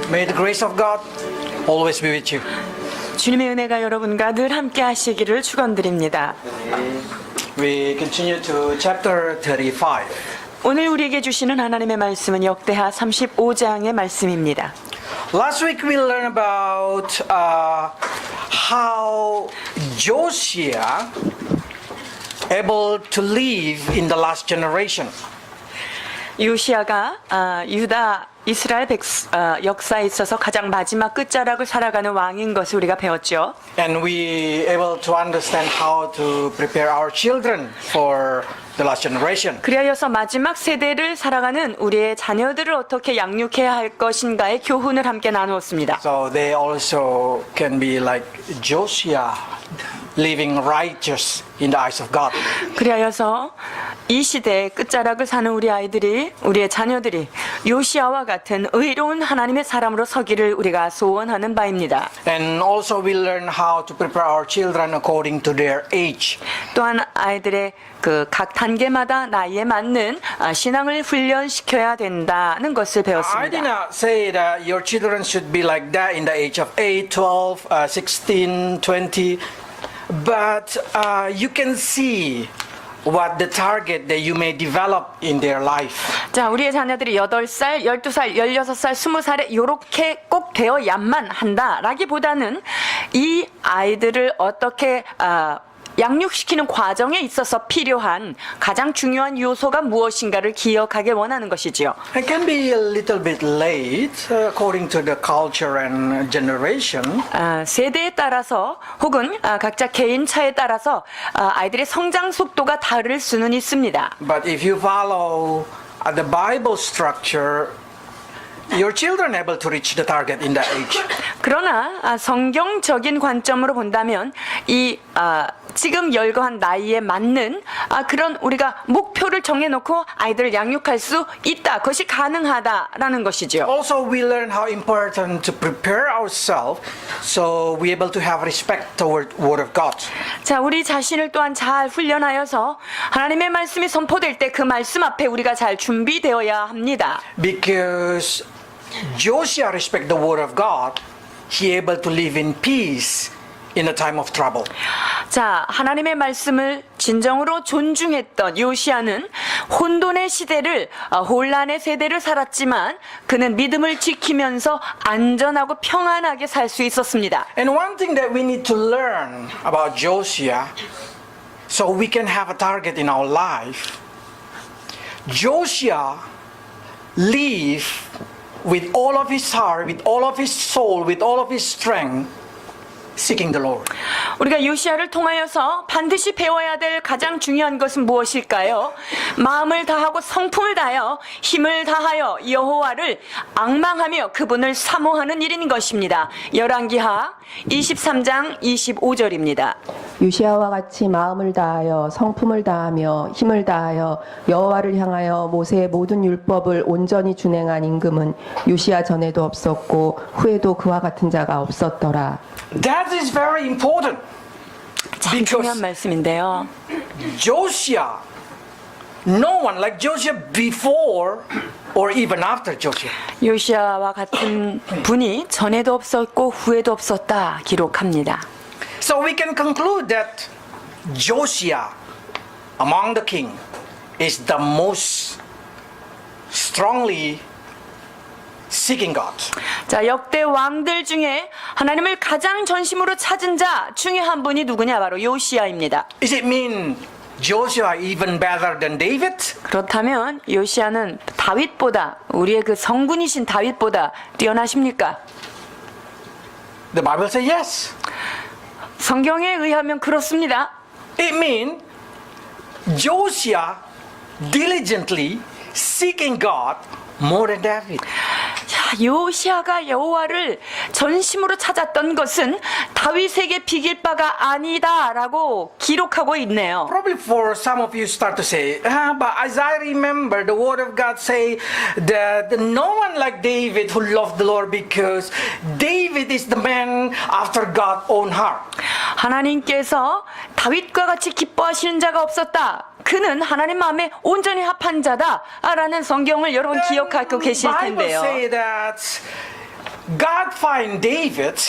May the grace of God always be with you. 주님의 은혜가 여러분과 늘 함께 하시기를 축원드립니다. We continue to chapter 35. 오늘 우리에게 주시는 하나님의 말씀은 역대하 35장의 말씀입니다. Last week we learned about how Josiah able to live in the last generation. 요시아가 유다 이스라엘 역사에 있어서 가장 마지막 끝자락을 살아가는 왕인 것을 우리가 배웠죠. And we able to understand how to prepare our children for the last generation. 그리하여서 마지막 세대를 살아가는 우리의 자녀들을 어떻게 양육해야 할 것인가의 교훈을 함께 나누었습니다. So they also can be like Josiah, living righteous in the eyes of God. 그리하여서 이 시대의 끝자락을 사는 우리 아이들이, 우리의 자녀들이 요시아와 같은 의로운 하나님의 사람으로 서기를 우리가 소원하는 바입니다. And also we learn how to prepare our children according to their age. 또한 아이들의 그 각 단계마다 나이에 맞는 신앙을 훈련시켜야 된다는 것을 I did 배웠습니다. not say that your children should be like that in the age of 8, 12, 16, 20, but you can see what the target that you may develop in their life. 자, 우리의 자녀들이 8살, 12살, 16살, 20살에 이렇게 꼭 되어야만 한다라기보다는 이 아이들을 어떻게 양육시키는 과정에 있어서 필요한 가장 중요한 요소가 무엇인가를 기억하길 원하는 것이지요. It can be a little bit late according to the culture and generation. 세대에 따라서 혹은 각자 개인 차에 따라서 아이들의 성장 속도가 다를 수는 있습니다. But if you follow the Bible structure, your children are able to reach the target in that age. 그러나 성경적인 관점으로 본다면 이 지금 열거한 나이에 맞는 그런 우리가 목표를 정해놓고 아이들을 양육할 수 있다. 그것이 가능하다라는 것이죠. Also, we learn how important to prepare ourselves so we're able to have respect toward Word of God. 자, 우리 자신을 또한 잘 훈련하여서 하나님의 말씀이 선포될 때 그 말씀 앞에 우리가 잘 준비되어야 합니다. Because Josiah respect the Word of God, he able to live in peace in a time of trouble. 자, 하나님의 말씀을 진정으로 존중했던 요시아는 혼돈의 시대를 혼란의 세대를 살았지만 그는 믿음을 지키면서 안전하고 평안하게 살 수 있었습니다. And one thing that we need to learn about Josiah so we can have a target in our life, Josiah lived with all of his heart, with all of his soul, with all of his strength, seeking the Lord. 우리가 요시아를 통하여서 반드시 배워야 될 가장 중요한 것은 무엇일까요? 마음을 다하고 성품을 다하여 힘을 다하여 여호와를 앙망하며 그분을 사모하는 일인 것입니다. 열왕기하 23장 25절입니다. 요시아와 같이 마음을 다하여 성품을 다하며 힘을 다하여 여호와를 향하여 모세의 모든 율법을 온전히 준행한 임금은 요시아 전에도 없었고 후에도 그와 같은 자가 없었더라. That is very important. 참 중요한 말씀인데요. Josiah, no one like Josiah before or even after Josiah. 요시아와 같은 분이 전에도 없었고 후에도 없었다 기록합니다. So we can conclude that Josiah, among the king, is the most strongly seeking God. 자, 역대 왕들 중에 하나님을 가장 전심으로 찾은 자 중에 한 분이 누구냐? 바로 요시아입니다. Does it mean Josiah even better than David? 그렇다면 요시아는 다윗보다, 우리의 그 성군이신 다윗보다 뛰어나십니까? The Bible says yes. 성경에 의하면 그렇습니다. It means Josiah diligently seeking God more than David. 자, 요시아가 여호와를 전심으로 찾았던 것은 다윗에게 비길 바가 아니다라고 기록하고 있네요. Probably for some of you start to say, but as I remember, the Word of God say that no one like David who loved the Lord because David is the man after God's own heart. 하나님께서 다윗과 같이 기뻐하시는 자가 없었다. 그는 하나님 마음에 온전히 합한 자다라는 성경을 여러분 기억하고 계실 Bible 텐데요. say that God find David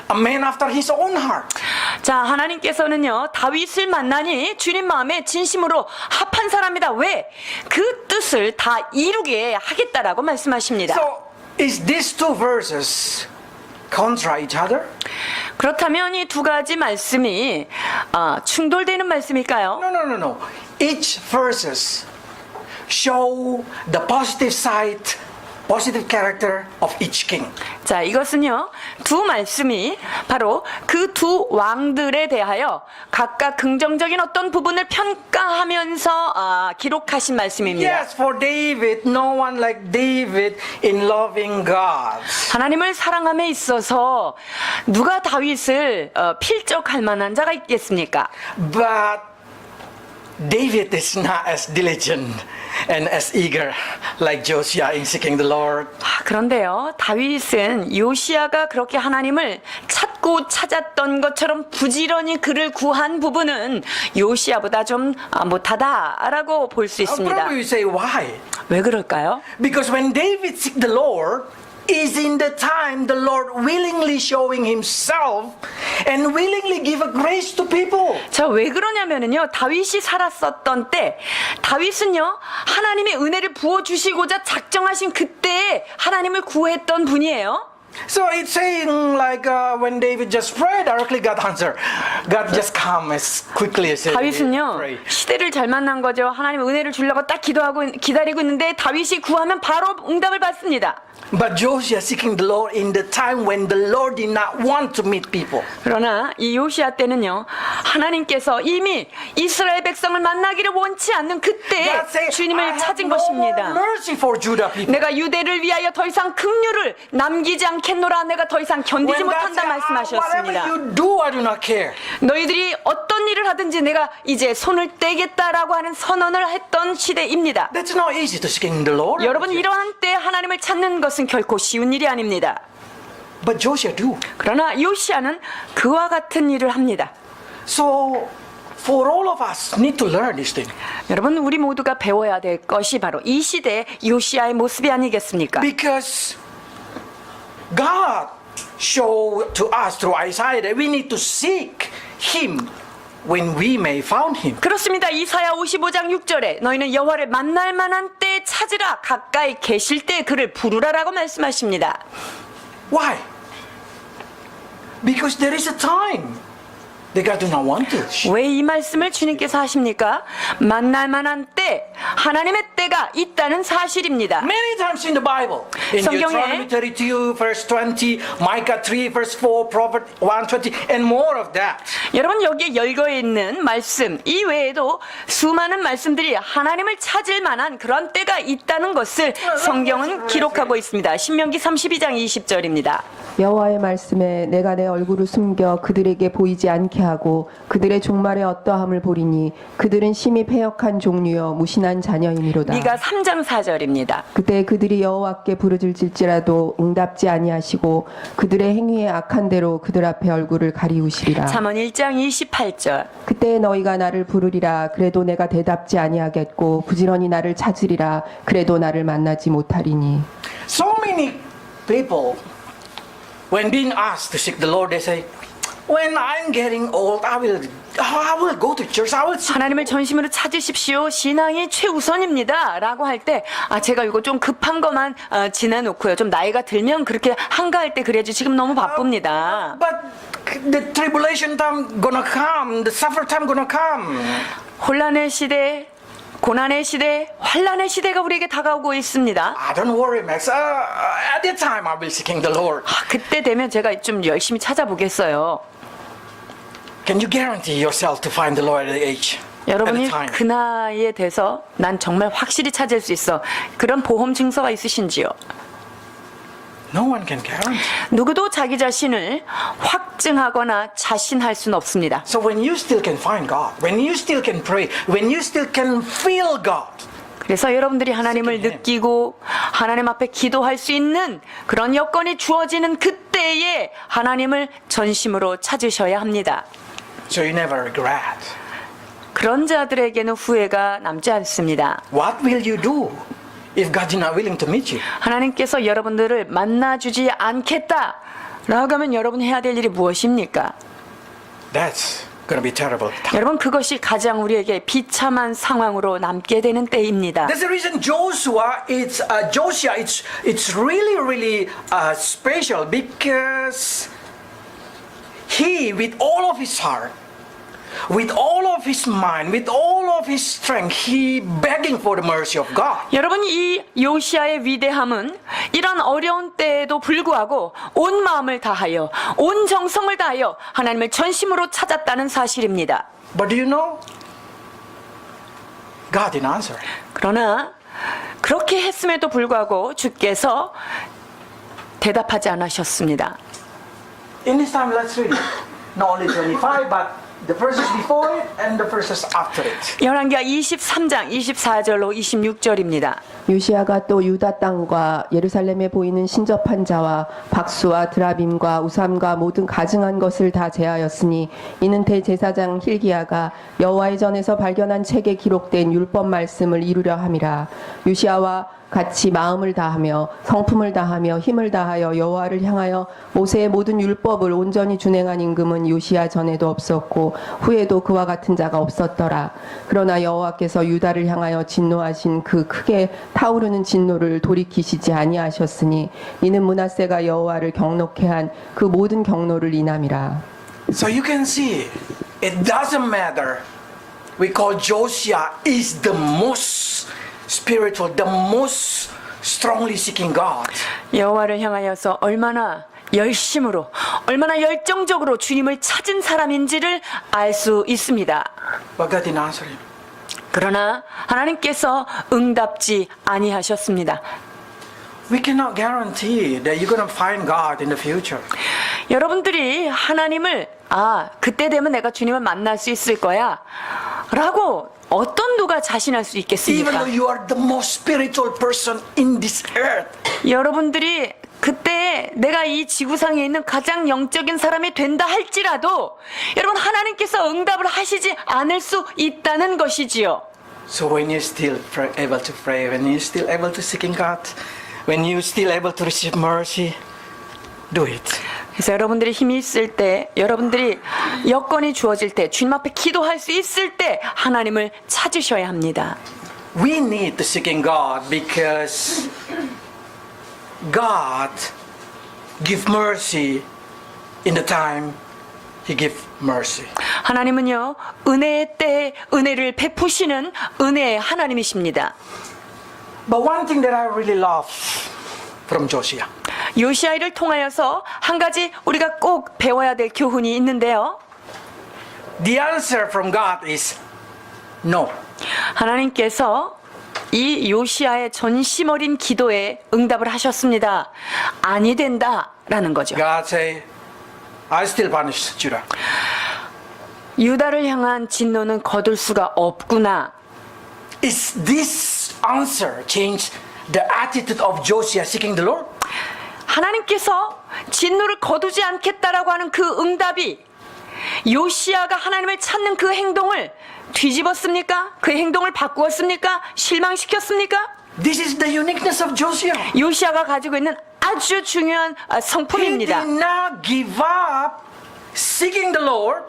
a man after his own heart. 자, 하나님께서는요, 다윗을 만나니 주님 마음에 진심으로 합한 사람이다. 왜? 그 뜻을 다 이루게 하겠다라고 말씀하십니다. So is these two verses contra each other? 그렇다면 이 두 가지 말씀이 충돌되는 말씀일까요? No. Each verses show the positive side, positive character of each king. 자, 이것은요, 두 말씀이 바로 그 두 왕들에 대하여 각각 긍정적인 어떤 부분을 평가하면서 기록하신 말씀입니다. Yes, for David, no one like David in loving God. 하나님을 사랑함에 있어서 누가 다윗을 필적할 만한 자가 있겠습니까? But David is not as diligent and as eager like Josiah in seeking the Lord. 그런데요, 다윗은 요시아가 그렇게 하나님을 찾고 찾았던 것처럼 부지런히 그를 구한 부분은 요시아보다 좀 못하다라고 볼 수 있습니다. Probably you say why? 왜 그럴까요? Because when David seek the Lord, is in the time the Lord willingly showing himself and willingly give a grace to people. 자, 왜 그러냐면은요, 다윗이 살았었던 때, 다윗은요, 하나님의 은혜를 부어주시고자 작정하신 그때에 하나님을 구했던 분이에요. So it's saying like when David just prayed, directly God answered. God just come as quickly as he 다윗은요, prayed. 시대를 잘 만난 거죠. 하나님 은혜를 주려고 딱 기도하고 기다리고 있는데 다윗이 구하면 바로 응답을 받습니다. But Josiah seeking the Lord in the time when the Lord did not want to meet people. 그러나 이 요시아 때는요, 하나님께서 이미 이스라엘 백성을 만나기를 원치 않는 그때에 God say, I 주님을 have 찾은 no more 것입니다. mercy for Judah people. 내가 유대를 위하여 더 이상 긍휼을 남기지 않겠노라. 내가 더 이상 견디지 When God 못한다 said, 말씀하셨습니다. whatever you do, I do not care. 너희들이 어떤 일을 하든지 내가 이제 손을 떼겠다라고 하는 선언을 했던 시대입니다. That's not easy to seeking the Lord. 여러분, 이러한 때 하나님을 찾는 것은 결코 쉬운 일이 아닙니다. But Josiah do. 그러나 요시아는 그와 같은 일을 합니다. So for all of us need to learn this thing. 여러분, 우리 모두가 배워야 될 것이 바로 이 시대의 요시아의 모습이 아니겠습니까? Because God showed to us through Isaiah that we need to seek Him when we may found Him. 그렇습니다. 이사야 55장 6절에 너희는 여호와를 만날 만한 때에 찾으라. 가까이 계실 때 그를 부르라라고 말씀하십니다. Why? Because there is a time that God do not want to. 왜 이 말씀을 주님께서 하십니까? 만날 만한 때, 하나님의 때가 있다는 사실입니다. Many times in the Bible. In 성경에 Deuteronomy 32 verse 20, Micah 3 verse 4, Prophet 120 and more of that. 여러분, 여기에 열거해 있는 말씀 이외에도 수많은 말씀들이 하나님을 찾을 만한 그런 때가 있다는 것을 성경은 기록하고 있습니다. 신명기 32장 20절입니다. 여호와의 말씀에 내가 내 얼굴을 숨겨 그들에게 보이지 않게 하고 그들의 종말에 어떠함을 보리니 그들은 심히 패역한 종류여 무신한 자녀이미로다. 미가 3장 4절입니다. 그때 그들이 여호와께 부르짖을지라도 응답지 아니하시고 그들의 행위에 악한 대로 그들 앞에 얼굴을 가리우시리라. 잠언 1장 28절. 그때 너희가 나를 부르리라 그래도 내가 대답지 아니하겠고 부지런히 나를 찾으리라 그래도 나를 만나지 못하리니. So many people, when being asked to seek the Lord, they say, when I'm getting old, I will go to church. I will seek. 하나님을 전심으로 찾으십시오. 신앙이 최우선입니다. 라고 할 때, 제가 이거 좀 급한 것만 지내놓고요. 좀 나이가 들면 그렇게 한가할 때 그래야지. 지금 너무 바쁩니다. But the tribulation time gonna come, the suffer time gonna come. 혼란의 시대, 고난의 시대, 환란의 시대가 우리에게 다가오고 있습니다. Don't worry, Max. At that time, I will seeking the Lord. 그때 되면 제가 좀 열심히 찾아보겠어요. Can you guarantee yourself to find the Lord at the age? At 여러분이 the time? 그 나이에 돼서 난 정말 확실히 찾을 수 있어. 그런 보험 증서가 있으신지요? No one can guarantee. 누구도 자기 자신을 확증하거나 자신할 수는 없습니다. So when you still can find God, when you still can pray, when you still can feel God, 그래서 여러분들이 하나님을 느끼고 하나님 앞에 기도할 수 있는 그런 여건이 주어지는 그때에 하나님을 전심으로 찾으셔야 합니다. So you never regret. 그런 자들에게는 후회가 남지 않습니다. What will you do if God is not willing to meet you? 하나님께서 여러분들을 만나주지 않겠다 라고 하면 여러분 해야 될 일이 무엇입니까? That's going to be terrible. 여러분 그것이 가장 우리에게 비참한 상황으로 남게 되는 때입니다. That's the reason Josiah, it's really special because he, with all of his heart, with all of his mind, with all of his strength, he begging for the mercy of God. 여러분 이 요시아의 위대함은 이런 어려운 때에도 불구하고 온 마음을 다하여 온 정성을 다하여 하나님을 전심으로 찾았다는 사실입니다. But do you know? God didn't answer. 그러나 그렇게 했음에도 불구하고 주께서 대답하지 않으셨습니다. In this time, let's read it. Not only 25, but the verses before it and the verses after it. 열왕기하 23장 24절로 26절입니다. 요시아가 또 유다 땅과 예루살렘에 보이는 신접한 자와 박수와 드라빔과 우삼과 모든 가증한 것을 다 제하였으니 이는 대제사장 hil기야가 여호와의 전에서 발견한 책에 기록된 율법 말씀을 이루려 함이라. 요시아와 같이 마음을 다하며 성품을 다하며 힘을 다하여 여호와를 향하여 모세의 모든 율법을 온전히 준행한 임금은 요시아 전에도 없었고 후에도 그와 같은 자가 없었더라. 그러나 여호와께서 유다를 향하여 진노하신 그 크게 타오르는 진노를 돌이키시지 아니하셨으니 이는 므낫세가 여호와를 경노케 한 그 모든 경노를 인함이라. So you can see, it doesn't matter. We call Josiah is the most spiritual, the most strongly seeking God. 여호와를 향하여서 얼마나 열심으로 얼마나 열정적으로 주님을 찾은 사람인지를 알 수 있습니다. But God didn't answer him. 그러나 하나님께서 응답지 아니하셨습니다. We cannot guarantee that you're going to find God in the future. 여러분들이 하나님을 그때 되면 내가 주님을 만날 수 있을 거야 라고 어떤 누가 자신할 수 Even 있겠습니까? though you are the most spiritual person in this earth. 여러분들이 그때 내가 이 지구상에 있는 가장 영적인 사람이 된다 할지라도 여러분 하나님께서 응답을 하시지 않을 수 있다는 것이지요. So when you're still able to pray, when you're still able to seek in God, when you're still able to receive mercy, do it. 그래서 여러분들이 힘이 있을 때, 여러분들이 여건이 주어질 때, 주님 앞에 기도할 수 있을 때 하나님을 찾으셔야 합니다. We need to seek in God because God give mercy in the time He give mercy. 하나님은요, 은혜의 때에 은혜를 베푸시는 은혜의 하나님이십니다. But one thing that I really love from Josiah. 요시아를 통하여서 한 가지 우리가 꼭 배워야 될 교훈이 있는데요. The answer from God is no. 하나님께서 이 요시아의 전심 어린 기도에 응답을 하셨습니다. 아니 된다라는 거죠. God say, I still punish Judah. 유다를 향한 진노는 거둘 수가 없구나. Is this answer change the attitude of Josiah seeking the Lord? 하나님께서 진노를 거두지 않겠다라고 하는 그 응답이 요시아가 하나님을 찾는 그 행동을 뒤집었습니까? 그 행동을 바꾸었습니까? 실망시켰습니까? This is the uniqueness of Josiah. 요시아가 가지고 있는 아주 중요한 He 성품입니다. did not give up seeking the Lord.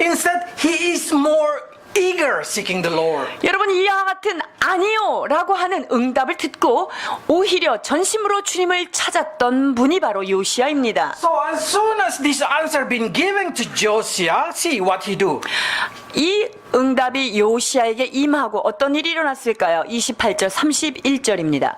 Instead, he is more eager seeking the Lord. 여러분 이와 같은 아니요 라고 하는 응답을 듣고 오히려 전심으로 주님을 찾았던 분이 바로 요시아입니다. So as soon as this answer been given to Josiah, see what he do. 이 응답이 요시아에게 임하고 어떤 일이 일어났을까요? 28절 31절입니다.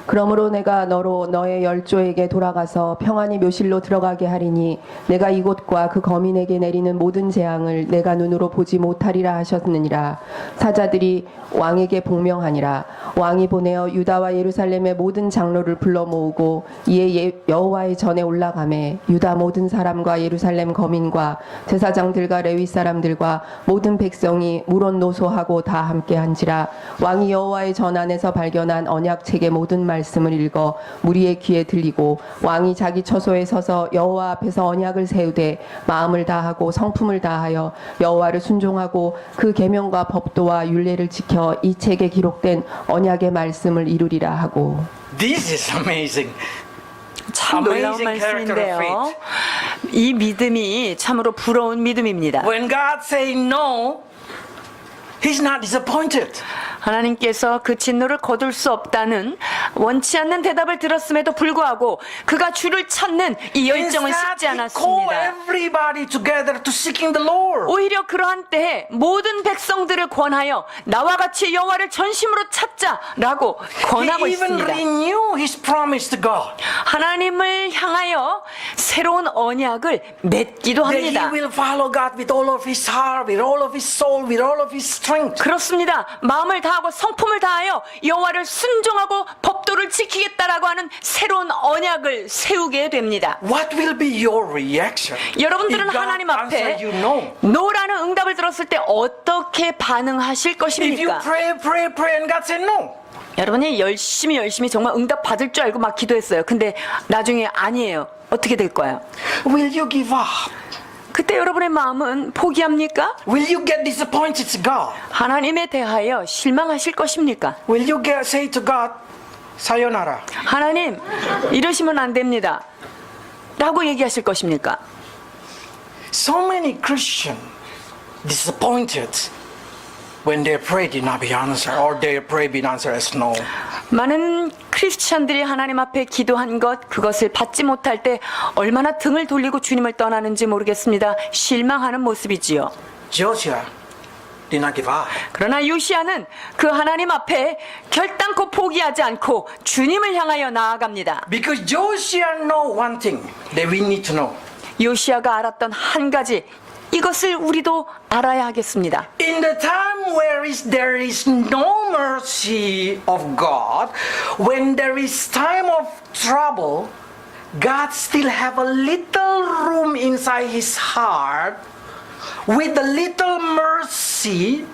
그러므로 내가 너로 너의 열조에게 돌아가서 평안히 묘실로 들어가게 하리니 내가 이곳과 그 거민에게 내리는 모든 재앙을 내가 눈으로 보지 못하리라 하셨느니라. 사자들이 왕에게 복명하니라. 왕이 보내어 유다와 예루살렘의 모든 장로를 불러 모으고 이에 여호와의 전에 올라가매 유다 모든 사람과 예루살렘 거민과 제사장들과 레위 사람들과 모든 백성이 물론 노소하고 다 함께 한지라. 왕이 여호와의 전 안에서 발견한 언약책의 모든 모든 말씀을 읽어 무리의 귀에 들리고 왕이 자기 처소에 서서 여호와 앞에서 언약을 세우되 마음을 다하고 성품을 다하여 여호와를 순종하고 그 계명과 법도와 율례를 지켜 이 책에 기록된 언약의 말씀을 이루리라 하고. This is amazing. 참 놀라운 Amazing character of 말씀인데요. 이 믿음이 참으로 부러운 믿음입니다. When God say no, He's not disappointed. 하나님께서 그 진노를 거둘 수 없다는 원치 않는 대답을 들었음에도 불구하고 그가 주를 찾는 이 열정은 쉽지 He called 않았습니다. everybody together to seeking the Lord. 오히려 그러한 때에 모든 백성들을 권하여 나와 같이 여호와를 전심으로 찾자라고 권하고 He even 있습니다. renewed His promise to God 하나님을 향하여 새로운 언약을 맺기도 that He 합니다. will follow God with all of His heart, with all of His soul, with all of His strength. 그렇습니다. 마음을 다하고 성품을 다하여 여호와를 순종하고 법도를 지키겠다라고 하는 새로운 언약을 세우게 됩니다. What will be your reaction? 여러분들은 If God 하나님 앞에 answer you no. 노라는 응답을 들었을 때 어떻게 반응하실 If you 것입니까? pray and God say no. 여러분이 열심히 정말 응답 받을 줄 알고 막 기도했어요. 근데 나중에 아니에요. 어떻게 될까요? Will you give up? 그때 여러분의 마음은 포기합니까? Will you get disappointed to God? 하나님에 대하여 실망하실 것입니까? Will you say to God, sayonara? 하나님, 이러시면 안 됩니다. 라고 얘기하실 것입니까? So many Christians disappointed when their prayer did not be answered or their prayer be answered as no. 많은 크리스찬들이 하나님 앞에 기도한 그것을 받지 못할 때 얼마나 등을 돌리고 주님을 떠나는지 모르겠습니다. 실망하는 모습이지요. Joshua did not give up. 그러나 요시아는 그 하나님 앞에 결단코 포기하지 않고 주님을 향하여 나아갑니다. Because Joshua know one thing that we need to know. 요시아가 알았던 한 가지, 이것을 우리도 알아야 하겠습니다. In the time where there is no mercy of God, when there is time of trouble, God still have a little room inside His heart with a little mercy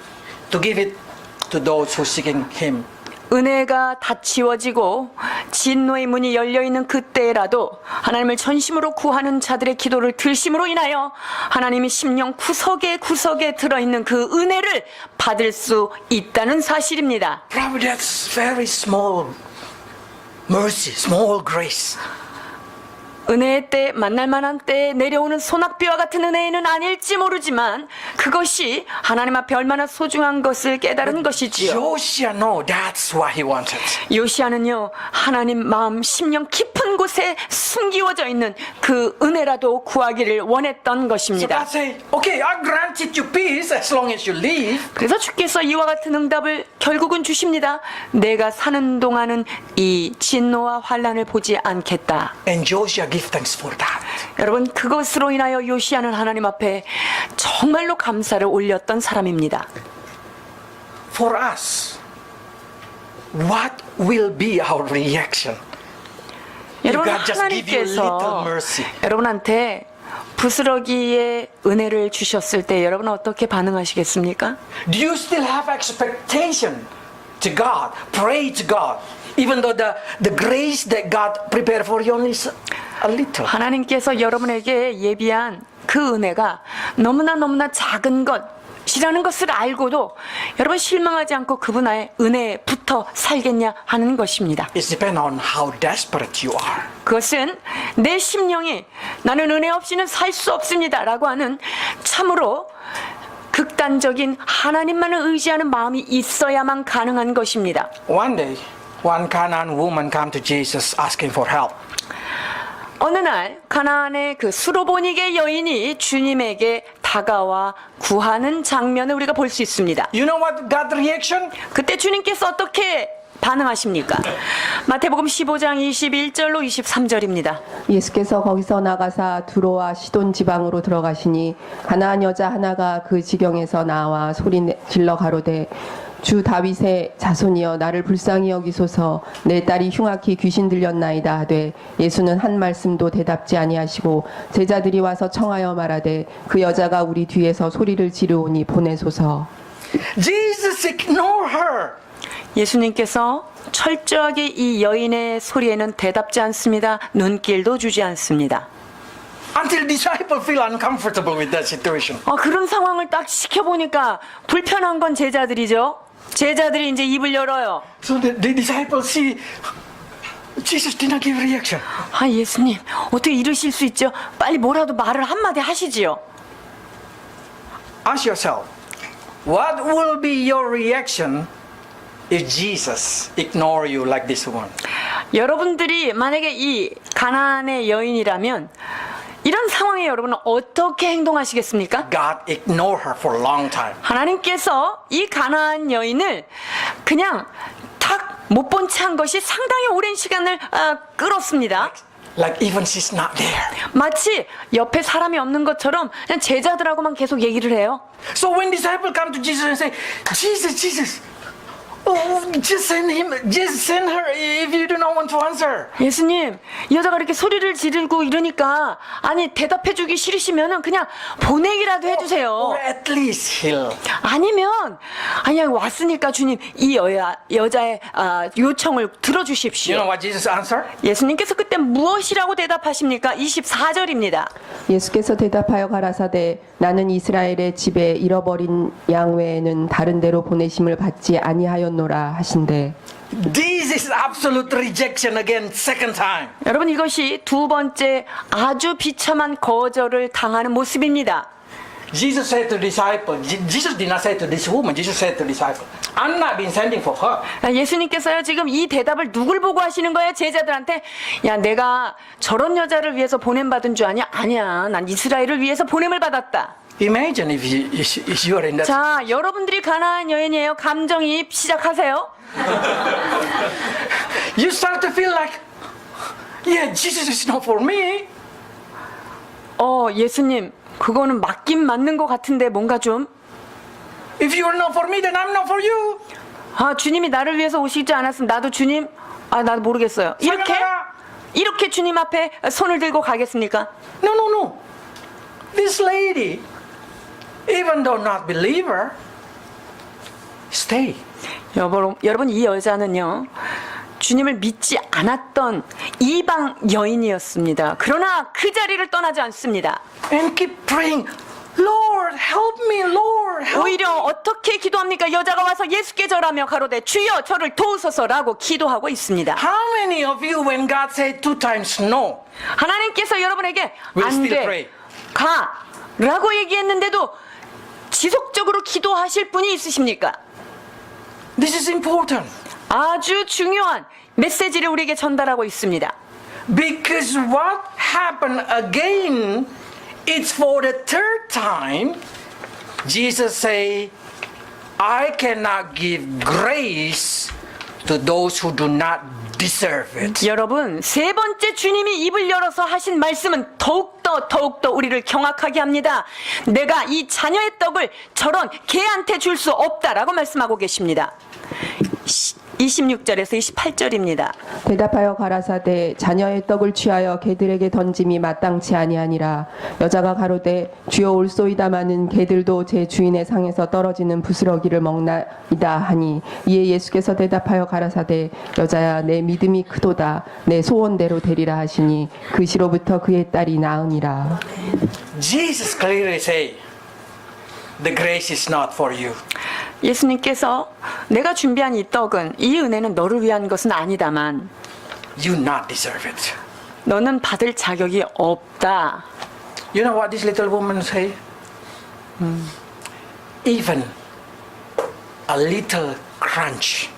to give it to those who seeking Him. 은혜가 다 지워지고 진노의 문이 열려있는 그때라도 하나님을 전심으로 구하는 자들의 기도를 들심으로 인하여 하나님이 심령 구석에 들어있는 그 은혜를 받을 수 있다는 사실입니다. Probably that's very small mercy, small grace. 은혜의 때, 만날 만한 때에 내려오는 소낙비와 같은 은혜는 아닐지 모르지만 그것이 하나님 앞에 얼마나 소중한 것을 깨달은 것이지요. Joshua know that's what he wanted. 요시아는요, 하나님 마음 심령 깊은 곳에 숨기워져 있는 그 은혜라도 구하기를 원했던 So 것입니다. God say, okay, I granted you peace as long as you live. 그래서 주께서 이와 같은 응답을 결국은 주십니다. 내가 사는 동안은 이 진노와 환난을 보지 않겠다. And Joshua give thanks for that. 여러분, 그것으로 인하여 요시아는 하나님 앞에 정말로 감사를 올렸던 사람입니다. For us, what will be our reaction? 여러분, God just give you little 하나님께서 mercy. 여러분한테 부스러기의 은혜를 주셨을 때 여러분은 어떻게 반응하시겠습니까? Do you still have expectation to God? Pray to God. Even though the grace that God prepared for you only is a little. 하나님께서 여러분에게 예비한 그 은혜가 너무나 작은 것이라는 것을 알고도 여러분 실망하지 않고 그분의 은혜에 붙어 살겠냐 하는 것입니다. It depends on how desperate you are. 그것은 내 심령이 나는 은혜 없이는 살 수 없습니다 라고 하는 참으로 극단적인 하나님만을 의지하는 마음이 있어야만 가능한 것입니다. One day, one Canaan woman came to Jesus asking for help. 어느 날 가나안의 그 수로보니게 여인이 주님에게 다가와 구하는 장면을 우리가 볼 수 있습니다. You know what God's reaction? 그때 주님께서 어떻게 반응하십니까? 마태복음 15장 21절로 23절입니다. 예수께서 거기서 나가사 두로와 시돈 지방으로 들어가시니 가나안 여자 하나가 그 지경에서 나와 소리 질러 가로되 주 다윗의 자손이여 나를 불쌍히 여기소서 내 딸이 흉악히 귀신 들렸나이다 하되 예수는 한 말씀도 대답지 아니하시고 제자들이 와서 청하여 말하되 그 여자가 우리 뒤에서 소리를 지르오니 보내소서. Jesus ignored her. 예수님께서 철저하게 이 여인의 소리에는 대답지 않습니다. 눈길도 주지 않습니다. Until disciples feel uncomfortable with that situation. 그런 상황을 딱 지켜보니까 불편한 건 제자들이죠. 제자들이 이제 입을 열어요. So the disciples see Jesus did not give reaction. 예수님, 어떻게 이러실 수 있죠? 빨리 뭐라도 말을 한마디 하시지요. Ask yourself, what will be your reaction if Jesus ignore you like this woman? 여러분들이 만약에 이 가나안의 여인이라면 이런 상황에 여러분은 어떻게 행동하시겠습니까? God ignored her for a long time. 하나님께서 이 가나안 여인을 그냥 탁 못 본 채 한 것이 상당히 오랜 시간을 끌었습니다. Like even she's not there. 마치 옆에 사람이 없는 것처럼 그냥 제자들하고만 계속 얘기를 해요. So when disciples come to Jesus and say, Jesus, just send her if you do not want to answer. 예수님, 이 여자가 이렇게 소리를 지르고 이러니까 아니 대답해주기 싫으시면은 그냥 보내기라도 해주세요. Or at least heal. 아니면 왔으니까 주님 이 여자의 요청을 You 들어주십시오. know what Jesus answered? 예수님께서 그때 무엇이라고 대답하십니까? 24절입니다. 예수께서 대답하여 가라사대 나는 이스라엘의 집에 잃어버린 양 외에는 다른 데로 보내심을 받지 아니하였노라 하신대. This is absolute rejection again, second time. 여러분 이것이 두 번째 아주 비참한 거절을 당하는 모습입니다. Jesus said to the disciples, Jesus did not say to this woman, Jesus said to the disciples, I'm not been sending for her. 예수님께서요 지금 이 대답을 누굴 보고 하시는 거예요? 제자들한테 야 내가 저런 여자를 위해서 보냄받은 줄 아냐? 아니야 난 이스라엘을 위해서 보냄을 받았다. Imagine if you are in that. 자 여러분들이 가나안 여인이에요. 감정이입 시작하세요. You start to feel like, yeah, Jesus is not for me. 예수님 그거는 맞긴 맞는 것 같은데 뭔가 좀 If you are not for me, then I'm not for you. 주님이 나를 위해서 오시지 않았으면 나도 주님 나도 모르겠어요. 이렇게 주님 앞에 손을 들고 가겠습니까? No. This lady, even though not believer, stay. 여러분 이 여자는요 주님을 믿지 않았던 이방 여인이었습니다. 그러나 그 자리를 떠나지 않습니다. And keep praying, Lord, help me, Lord, help me. 오히려 어떻게 기도합니까? 여자가 와서 예수께 절하며 가로되 주여 저를 도우소서라고 기도하고 있습니다. How many of you, when God said 2 times no, 하나님께서 여러분에게 will 안 still 돼, pray? 가 라고 얘기했는데도 지속적으로 기도하실 분이 있으십니까? This is important. 아주 중요한 메시지를 우리에게 전달하고 있습니다. Because what happened again, it's for the third time, Jesus say, I cannot give grace to those who do not deserve it. 여러분 세 번째 주님이 입을 열어서 하신 말씀은 더욱더 우리를 경악하게 합니다. 내가 이 자녀의 떡을 저런 개한테 줄 수 없다라고 말씀하고 계십니다. 26절에서 28절입니다. 대답하여 가라사대 자녀의 떡을 취하여 개들에게 던짐이 마땅치 아니하니라. 여자가 가로되 주여 올소이다마는 개들도 제 주인의 상에서 떨어지는 부스러기를 먹나이다 하니 이에 예수께서 대답하여 가라사대 여자야 내 믿음이 크도다 내 소원대로 되리라 하시니 그 시로부터 그의 딸이 나으니라. Jesus clearly say, the grace is not for you. 예수님께서 내가 준비한 이 떡은 이 은혜는 너를 위한 것은 아니다만 You not deserve it. 너는 받을 자격이 없다. You know what this little woman say? Even a little crumbs,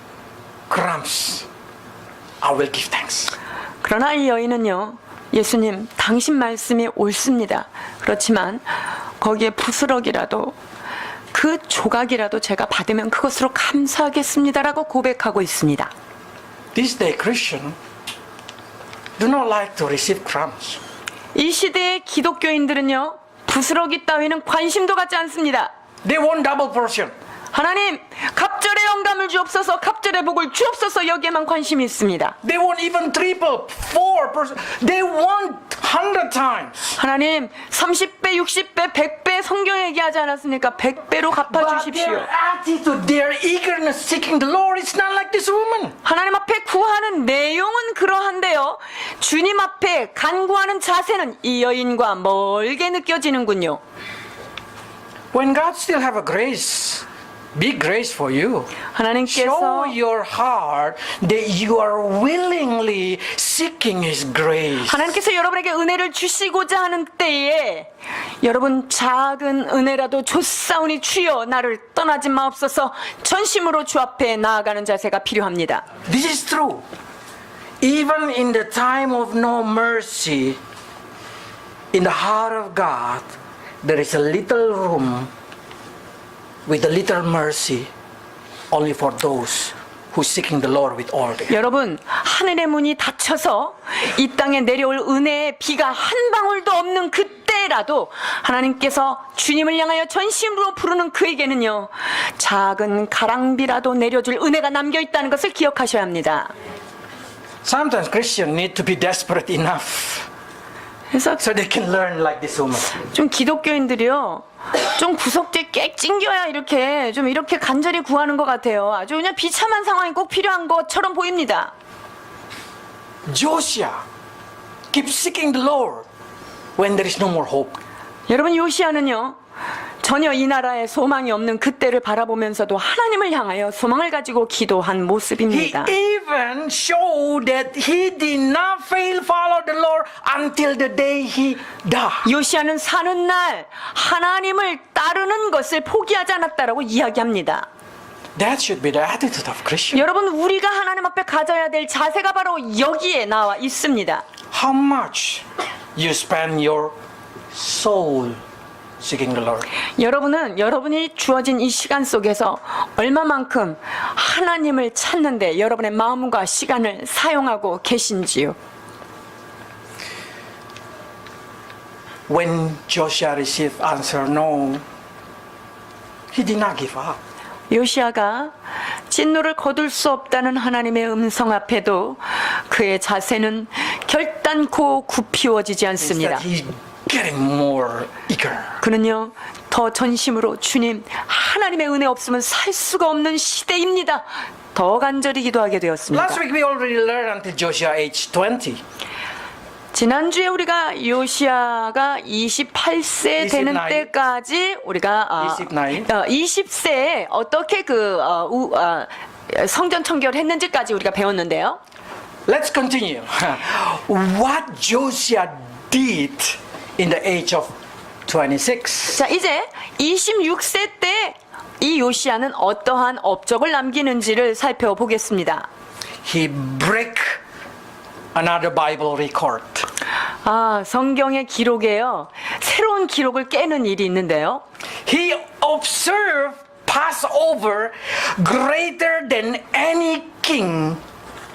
I will give thanks. 그러나 이 여인은요, 예수님, 당신 말씀이 옳습니다. 그렇지만 거기에 부스럭이라도 그 조각이라도 제가 받으면 그것으로 감사하겠습니다라고 고백하고 있습니다. This day Christian do not like to receive crumbs. 이 시대의 기독교인들은요, 부스러기 따위는 관심도 갖지 않습니다. They want double portion. 하나님, 갑절의 영감을 주옵소서, 갑절의 복을 주옵소서 여기에만 관심이 있습니다. They want even triple, 4%. They want 100 times. 하나님, 30배, 30배, 60배, 100배 성경에 얘기하지 않았습니까? 100배로 But 갚아주십시오. their attitude, their eagerness seeking the Lord is not like this woman. 하나님 앞에 구하는 내용은 그러한데요. 주님 앞에 간구하는 자세는 이 여인과 멀게 느껴지는군요. When God still have a grace, big grace for you. 하나님께서 Show your heart that you are willingly seeking His grace. 하나님께서 여러분에게 은혜를 주시고자 하는 때에 여러분 작은 은혜라도 줬사오니 주여 나를 떠나지 마옵소서 전심으로 주 앞에 나아가는 자세가 필요합니다. This is true. Even in the time of no mercy, in the heart of God, there is a little room with a little mercy only for those who seeking the Lord with all their. 여러분 하늘의 문이 닫혀서 이 땅에 내려올 은혜의 비가 한 방울도 없는 그때라도 하나님께서 주님을 향하여 전심으로 부르는 그에게는요 작은 가랑비라도 내려줄 은혜가 남겨있다는 것을 기억하셔야 합니다. Sometimes Christians need to be desperate enough 그래서 so they can learn like this woman. 좀 기독교인들이요 좀 구석지에 꽤 찡겨야 이렇게 좀 이렇게 간절히 구하는 것 같아요. 아주 그냥 비참한 상황이 꼭 필요한 것처럼 보입니다. Josiah keep seeking the Lord when there is no more hope. 여러분 요시아는요 전혀 이 나라에 소망이 없는 그때를 바라보면서도 하나님을 향하여 소망을 가지고 기도한 He 모습입니다. even showed that he did not fail follow the Lord until the day he died. 요시아는 사는 날 하나님을 따르는 것을 포기하지 않았다라고 이야기합니다. That should be the attitude of Christian. 여러분 우리가 하나님 앞에 가져야 될 자세가 바로 여기에 나와 있습니다. How much you spend your soul seeking the Lord? 여러분은 여러분이 주어진 이 시간 속에서 얼마만큼 하나님을 찾는데 여러분의 마음과 시간을 사용하고 계신지요? When Joshua received answer no, he did not give up. 요시아가 진노를 거둘 수 없다는 하나님의 음성 앞에도 그의 자세는 결단코 굽히워지지 않습니다. Instead, he getting more eager. 그는요 더 전심으로 주님 하나님의 은혜 없으면 살 수가 없는 시대입니다. 더 간절히 기도하게 되었습니다. Last week we already learned until Joshua age 20. 지난주에 우리가 요시아가 28세 되는 29. 때까지 우리가 20세에 어떻게 성전 청결했는지까지 우리가 배웠는데요. Let's continue. What Josiah did in the age of 26. 자 이제 26세 때 이 요시아는 어떠한 업적을 남기는지를 살펴보겠습니다. He break another Bible record. 성경의 기록에요. 새로운 기록을 깨는 일이 있는데요. He observed Passover greater than any king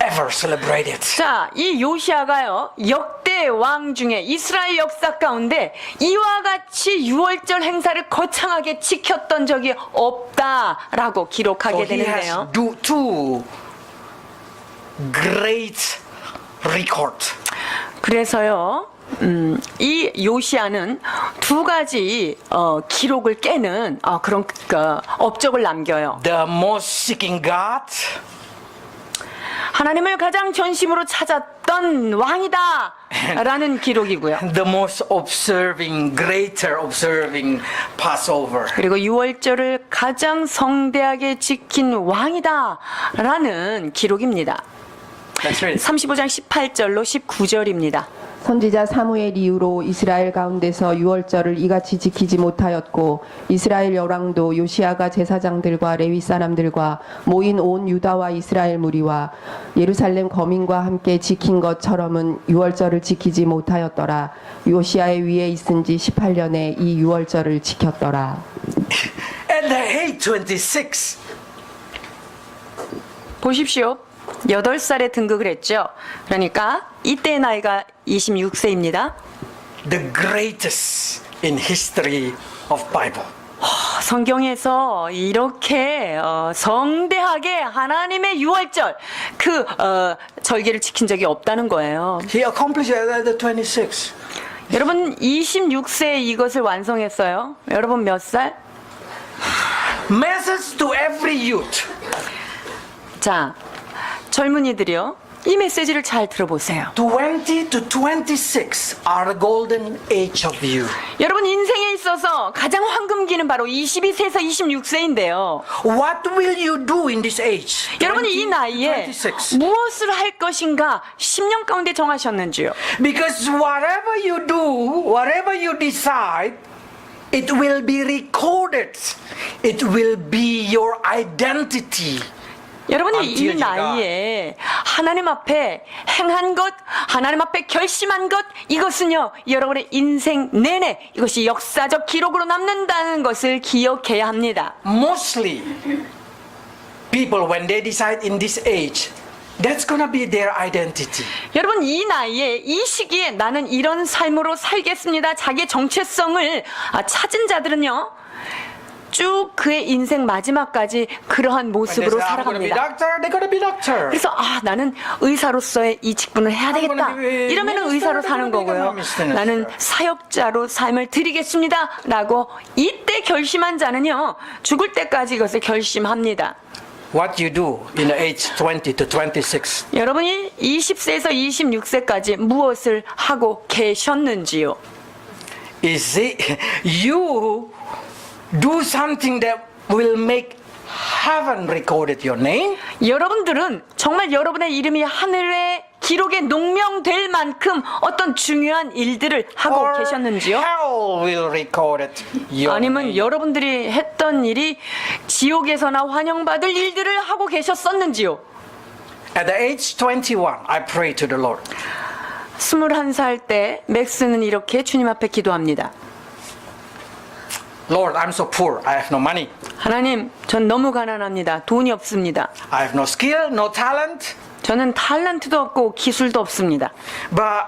ever celebrated. 자, 이 요시아가요. 역대 왕 중에 이스라엘 역사 가운데 이와 같이 유월절 행사를 거창하게 지켰던 적이 없다라고 So 기록하게 he has 되는데요. two great record. 그래서요. 이 요시아는 두 가지 기록을 깨는 그런 업적을 남겨요. The most seeking God 하나님을 가장 전심으로 찾았던 왕이다 라는 기록이고요. the most observing, greater observing Passover. 그리고 유월절을 가장 성대하게 지킨 왕이다 라는 기록입니다. Let's read it. 35장 18절로 19절입니다. 선지자 사무엘 이후로 이스라엘 가운데서 유월절을 이같이 지키지 못하였고 이스라엘 여왕도 요시아가 제사장들과 레위 사람들과 모인 온 유다와 이스라엘 무리와 예루살렘 거민과 함께 지킨 것처럼은 유월절을 지키지 못하였더라. 요시아의 위에 있은 지 18년에 이 유월절을 지켰더라. At the age 26, 보십시오. 8살에 등극을 했죠. 그러니까 이때의 나이가 26세입니다. the greatest in history of Bible. 성경에서 이렇게 성대하게 하나님의 유월절 절기를 지킨 적이 없다는 거예요. He accomplished it at the 26. 여러분 26세에 이것을 완성했어요. 여러분 몇 살? Message to every youth. 자, 젊은이들이요. 이 메시지를 잘 들어보세요. 20 to 26 are the golden age of you. 여러분 인생에 있어서 가장 황금기는 바로 22세에서 26세인데요. What will you do in this age? 여러분이 이 20 나이에 26. 무엇을 할 것인가 10년 가운데 정하셨는지요? Because whatever you do, whatever you decide, it will be recorded. It will be your identity. 여러분이 이 Until you 나이에 하나님 앞에 행한 것, 하나님 앞에 결심한 것, 이것은요, 여러분의 인생 내내 이것이 역사적 기록으로 남는다는 것을 기억해야 합니다. Mostly, people when they decide in this age, that's gonna be their identity. 여러분 이 나이에 이 시기에 나는 이런 삶으로 살겠습니다. 자기의 정체성을 찾은 자들은요. 쭉 그의 인생 마지막까지 그러한 When they 모습으로 say, I'm gonna be 살아갑니다. doctor, they're gonna be doctor. 그래서 나는 의사로서의 이 직분을 해야 되겠다. gonna be 이러면 minister, 의사로 I'm 사는 gonna become 거고요. a minister. 나는 사역자로 삶을 드리겠습니다. 라고 이때 결심한 자는요. 죽을 때까지 이것을 결심합니다. What you do in the age 20 to 26. 여러분이 20세에서 26세까지 무엇을 하고 계셨는지요? Is it you do something that will make heaven recorded your name? 여러분들은 정말 여러분의 이름이 하늘의 기록에 농명될 만큼 어떤 중요한 일들을 하고 Or 계셨는지요? hell will record it your 아니면 name? 여러분들이 했던 일이 지옥에서나 환영받을 일들을 하고 계셨었는지요? At the age 21, I pray to the Lord. 21살 때 맥스는 이렇게 주님 앞에 기도합니다. Lord, I'm so poor. I have no money. 하나님, 전 너무 가난합니다. 돈이 없습니다. I have no skill, no talent. 저는 탤런트도 없고 기술도 없습니다. But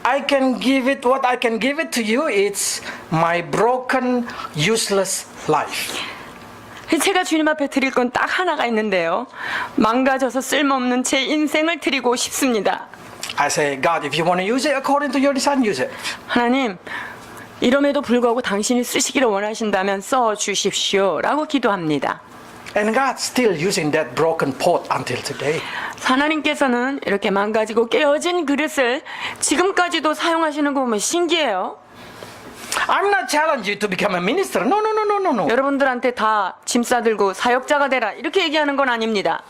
I can give it, what I can give it to you, it's my broken, useless life. 제가 주님 앞에 드릴 건 딱 하나가 있는데요. 망가져서 쓸모없는 제 인생을 드리고 싶습니다. I say, God, if you want to use it according to your design, use it. 하나님, 이럼에도 불구하고 당신이 쓰시기를 원하신다면 써 주십시오. 라고 기도합니다. And God's still using that broken pot until today. 하나님께서는 이렇게 망가지고 깨어진 그릇을 지금까지도 사용하시는 거 보면 신기해요. I'm not challenging you to become a minister. No, no, no, no, no, no. 여러분들한테 다 짐 싸들고 사역자가 되라 이렇게 얘기하는 건 아닙니다.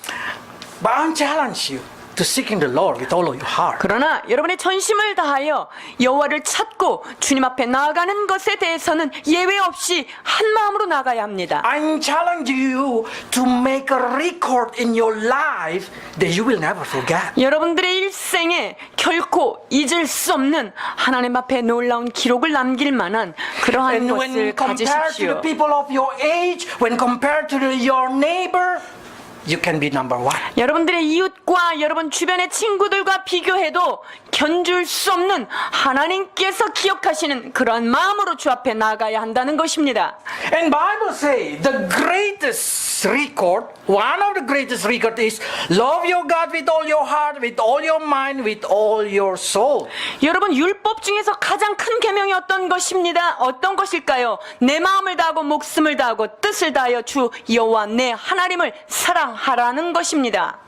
But I'm challenge you to seeking the Lord with all of your heart. 그러나 여러분의 전심을 다하여 여호와를 찾고 주님 앞에 나아가는 것에 대해서는 예외 없이 한 마음으로 나가야 합니다. I'm challenging you to make a record in your life that you will never forget. 여러분들의 일생에 결코 잊을 수 없는 하나님 앞에 놀라운 기록을 남길 만한 그러한 And 것을 when compared to 가지십시오. the people of your age, when compared to your neighbor, you can be number one. 여러분들의 이웃과 여러분 주변의 친구들과 비교해도 견줄 수 없는 하나님께서 기억하시는 그러한 마음으로 주 앞에 나아가야 한다는 것입니다. And Bible say the greatest record, one of the greatest record is love your God with all your heart, with all your mind, with all your soul. 여러분 율법 중에서 가장 큰 계명이 어떤 것입니다. 어떤 것일까요? 내 마음을 다하고 목숨을 다하고 뜻을 다하여 주 여호와 내 하나님을 사랑하라는 것입니다.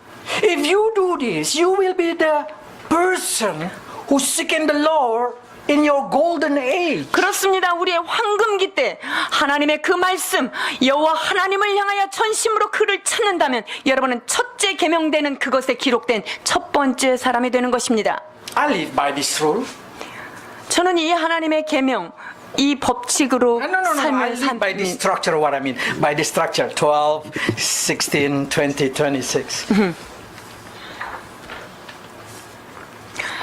If you do this, you will be the person who's seeking the Lord in your golden age. 그렇습니다. 우리의 황금기 때 하나님의 그 말씀 여호와 하나님을 향하여 전심으로 그를 찾는다면 여러분은 첫째 계명되는 그것에 기록된 첫 번째 사람이 되는 것입니다. I live by this rule. 저는 이 하나님의 계명 이 법칙으로 No. I 삶을 live by this 삽니다. structure. What I mean by this structure: 12, 16, 20, 26.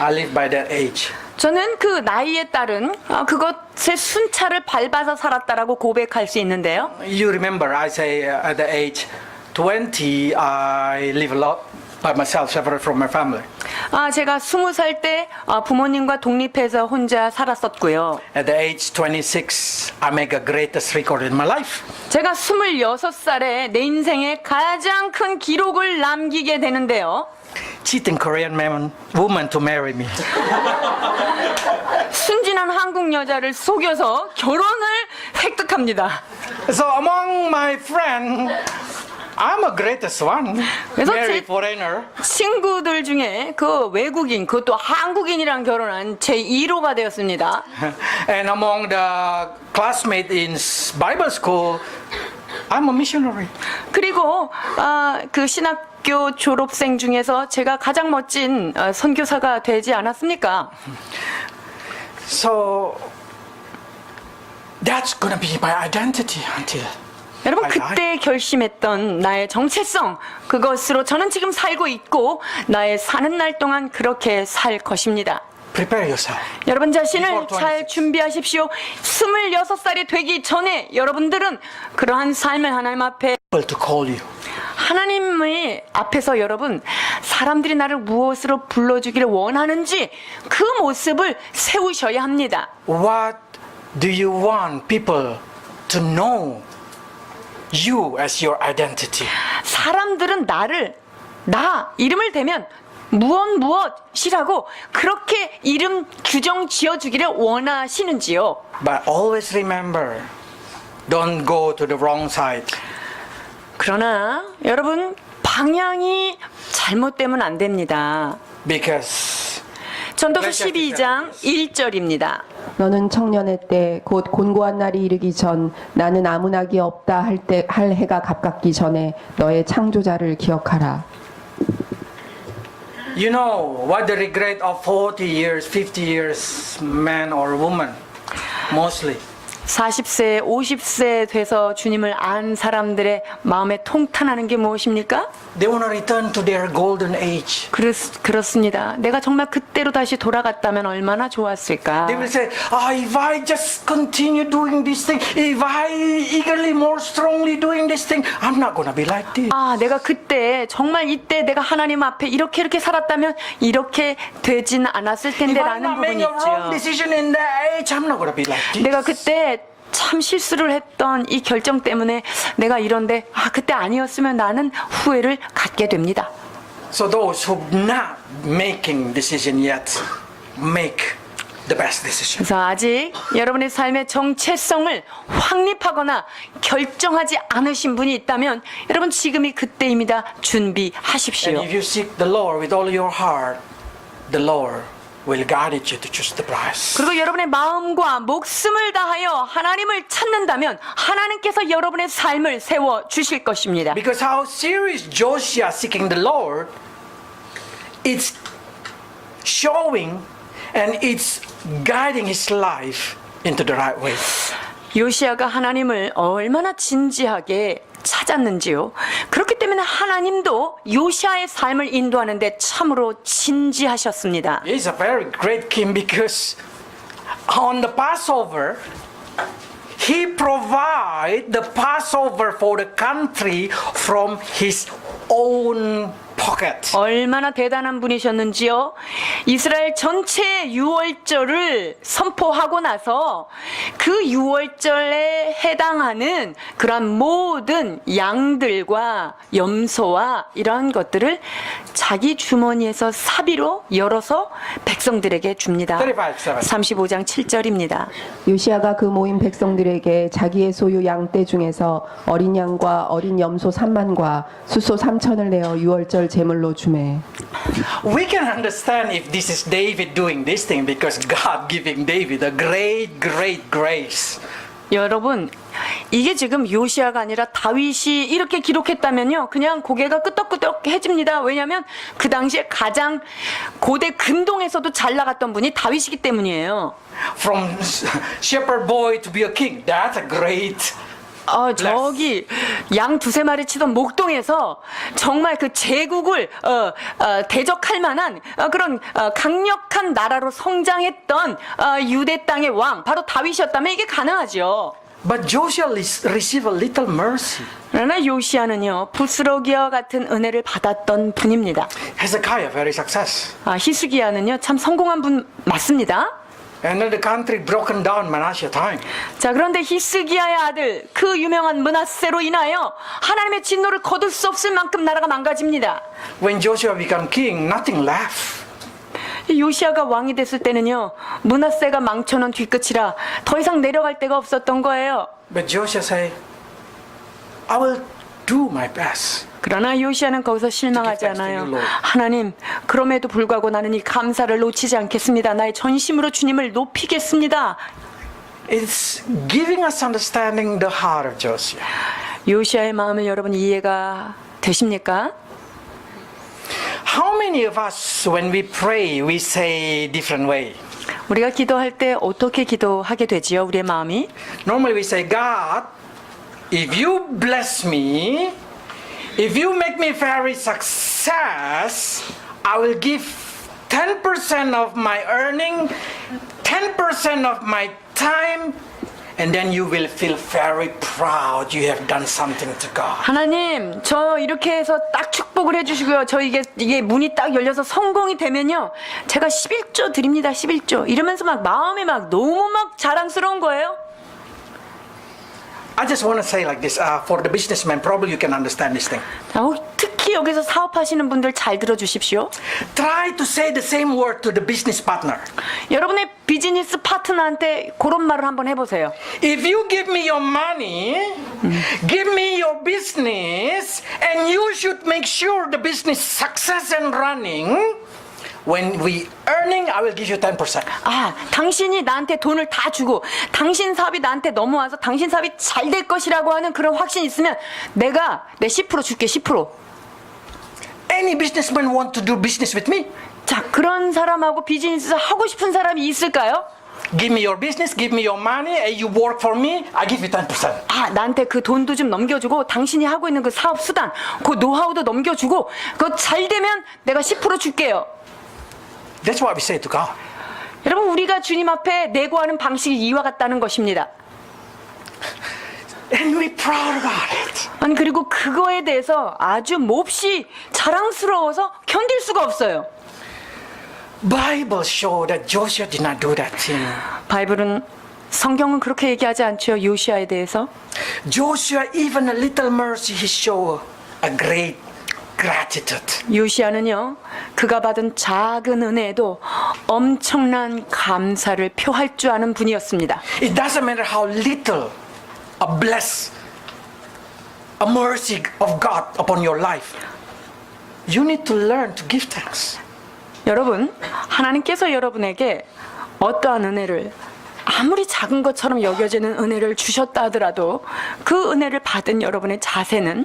I live by that age. 저는 그 나이에 따른 그것의 순찰을 밟아서 살았다라고 고백할 수 있는데요. You remember, I say at the age 20, I live a lot by myself, separate from my family. 제가 20살 때 부모님과 독립해서 혼자 살았었고요. At the age 26, I make a greatest record in my life. 제가 26살에 내 인생에 가장 큰 기록을 남기게 되는데요. cheating Korean woman to marry me. 순진한 한국 여자를 속여서 결혼을 획득합니다. So among my friends, I'm a greatest one. 그래서 Marry 제- foreigner. 친구들 중에 그 외국인, 그것도 한국인이랑 결혼한 제 1호가 되었습니다. And among the classmates in Bible school, I'm a missionary. 그리고 그 신학교 졸업생 중에서 제가 가장 멋진 선교사가 되지 않았습니까? So that's gonna be my identity until 여러분 I die. 그때 결심했던 나의 정체성, 그것으로 저는 지금 살고 있고 나의 사는 날 동안 그렇게 살 것입니다. Prepare yourself. 여러분 자신을 Before 잘 26. 준비하십시오. 26살이 되기 전에 여러분들은 그러한 삶을 하나님 앞에, People to call you. 하나님의 앞에서 여러분 사람들이 나를 무엇으로 불러주기를 원하는지 그 모습을 세우셔야 합니다. What do you want people to know you as your identity? 사람들은 나 이름을 대면 무엇이라고 그렇게 이름 규정 지어주기를 원하시는지요. But always remember, don't go to the wrong side. 그러나 여러분 방향이 잘못되면 안 됩니다. Because 전도서 12장 1절입니다. 너는 청년의 때 곧 곤고한 날이 이르기 전 나는 아무 낙이 없다 할 해가 가깝기 전에 너의 창조자를 기억하라. you know what the regret of 40 years, 50 years man or woman, mostly. 40세, 50세 돼서 주님을 안 사람들의 마음에 통탄하는 게 무엇입니까? They want to return to their golden age. 그렇습니다. 내가 정말 그때로 다시 돌아갔다면 얼마나 좋았을까? They will say, if I just continue doing this thing, if I eagerly, more strongly doing this thing, I'm not going to be like this. 내가 그때 정말 이때 내가 하나님 앞에 이렇게 살았다면 이렇게 되진 않았을 If I'm 텐데라는 not 부분이 making a wrong 있죠. decision in that age, I'm not going to be like this. 내가 그때 참 실수를 했던 이 결정 때문에 내가 이런데 그때 아니었으면 나는 후회를 갖게 됩니다. So those who not making decision yet, make the best decision. 그래서 아직 여러분의 삶의 정체성을 확립하거나 결정하지 않으신 분이 있다면 여러분 지금이 그때입니다. 준비하십시오. And if you seek the Lord with all your heart, the Lord will guide you to choose the prize. 그리고 여러분의 마음과 목숨을 다하여 하나님을 찾는다면 하나님께서 여러분의 삶을 세워 주실 것입니다. Because how serious Joshua seeking the Lord, it's showing and it's guiding his life into the right way. 요시아가 하나님을 얼마나 진지하게 찾았는지요. 그렇기 때문에 하나님도 요시아의 삶을 인도하는데 참으로 진지하셨습니다. He's a very great king because on the Passover, he provide the Passover for the country from his own pocket. 얼마나 대단한 분이셨는지요. 이스라엘 전체 유월절을 선포하고 나서 그 유월절에 해당하는 그런 모든 양들과 염소와 이러한 것들을 자기 주머니에서 사비로 열어서 백성들에게 줍니다. 35장 7절입니다. 요시아가 그 모인 백성들에게 자기의 소유 양떼 중에서 어린 양과 어린 염소 3만과 수소 3천을 내어 유월절 제물로 주매. We can understand if this is David doing this thing because God giving David a great grace. 여러분, 이게 지금 요시아가 아니라 다윗이 이렇게 기록했다면요, 그냥 고개가 끄덕끄덕해집니다. 왜냐하면 그 당시에 가장 고대 근동에서도 잘 나갔던 분이 다윗이기 때문이에요. From shepherd boy to be a king, that's a great. 저기 양 두세 마리 치던 목동에서 정말 그 제국을 대적할 만한 그런 강력한 나라로 성장했던 유대 땅의 왕, 바로 다윗이었다면 이게 가능하죠. But Joshua received a little mercy. 그러나 요시아는요, 부스러기와 같은 은혜를 받았던 분입니다. Hezekiah very success. 히스기야는요, 참 성공한 분 맞습니다. And then the country broken down Manasseh time. 자, 그런데 히스기야의 아들 그 유명한 므낫세로 인하여 하나님의 진노를 거둘 수 없을 만큼 나라가 망가집니다. When Joshua became king, nothing left. 요시아가 왕이 됐을 때는요, 므낫세가 망쳐놓은 뒤끝이라 더 이상 내려갈 데가 없었던 거예요. But Joshua said, I will do my best. 그러나 요시아는 거기서 실망하지 않아요. 하나님, 그럼에도 불구하고 나는 이 감사를 놓치지 않겠습니다. 나의 전심으로 주님을 높이겠습니다. It's giving us understanding the heart of Joshua. 요시아의 마음을 여러분 이해가 되십니까? How many of us, when we pray, we say different way? 우리가 기도할 때 어떻게 기도하게 되지요? 우리의 마음이? Normally we say, God, if you bless me, if you make me very success, I will give 10% of my earning, 10% of my time, and then you will feel very proud you have done something to God. 하나님, 저 이렇게 해서 딱 축복을 해주시고요. 저 이게 문이 딱 열려서 성공이 되면요, 제가 11조 드립니다. 11조. 이러면서 막 마음이 막 너무 막 자랑스러운 거예요. I just want to say like this, for the businessman, probably you can understand this thing. 자, 특히 여기서 사업하시는 분들 잘 들어주십시오. Try to say the same word to the business partner. 여러분의 비즈니스 파트너한테 그런 말을 한번 해보세요. If you give me your money, give me your business, and you should make sure the business success and running. When we earning, I will give you 10%. 아, 당신이 나한테 돈을 다 주고 당신 사업이 나한테 넘어와서 당신 사업이 잘 될 것이라고 하는 그런 확신이 있으면 내가 내 10% 줄게. 10%. Any businessman want to do business with me? 자, 그런 사람하고 비즈니스 하고 싶은 사람이 있을까요? Give me your business, give me your money, and you work for me, I give you 10%. 아, 나한테 그 돈도 좀 넘겨주고 당신이 하고 있는 그 사업 수단, 그 노하우도 넘겨주고 그거 잘 되면 내가 10% 줄게요. That's what we say to God. 여러분, 우리가 주님 앞에 내고하는 방식이 이와 같다는 것입니다. And we're proud about it. 아니, 그리고 그거에 대해서 아주 몹시 자랑스러워서 견딜 수가 없어요. Bible show that Joshua did not do that thing. 바이블은, 성경은 그렇게 얘기하지 않죠. 요시아에 대해서. Joshua, even a little mercy, he showed a great gratitude. 요시아는요, 그가 받은 작은 은혜에도 엄청난 감사를 표할 줄 아는 분이었습니다. It doesn't matter how little a bless, a mercy of God upon your life. You need to learn to give thanks. 여러분, 하나님께서 여러분에게 어떠한 은혜를, 아무리 작은 것처럼 여겨지는 은혜를 주셨다 하더라도 그 은혜를 받은 여러분의 자세는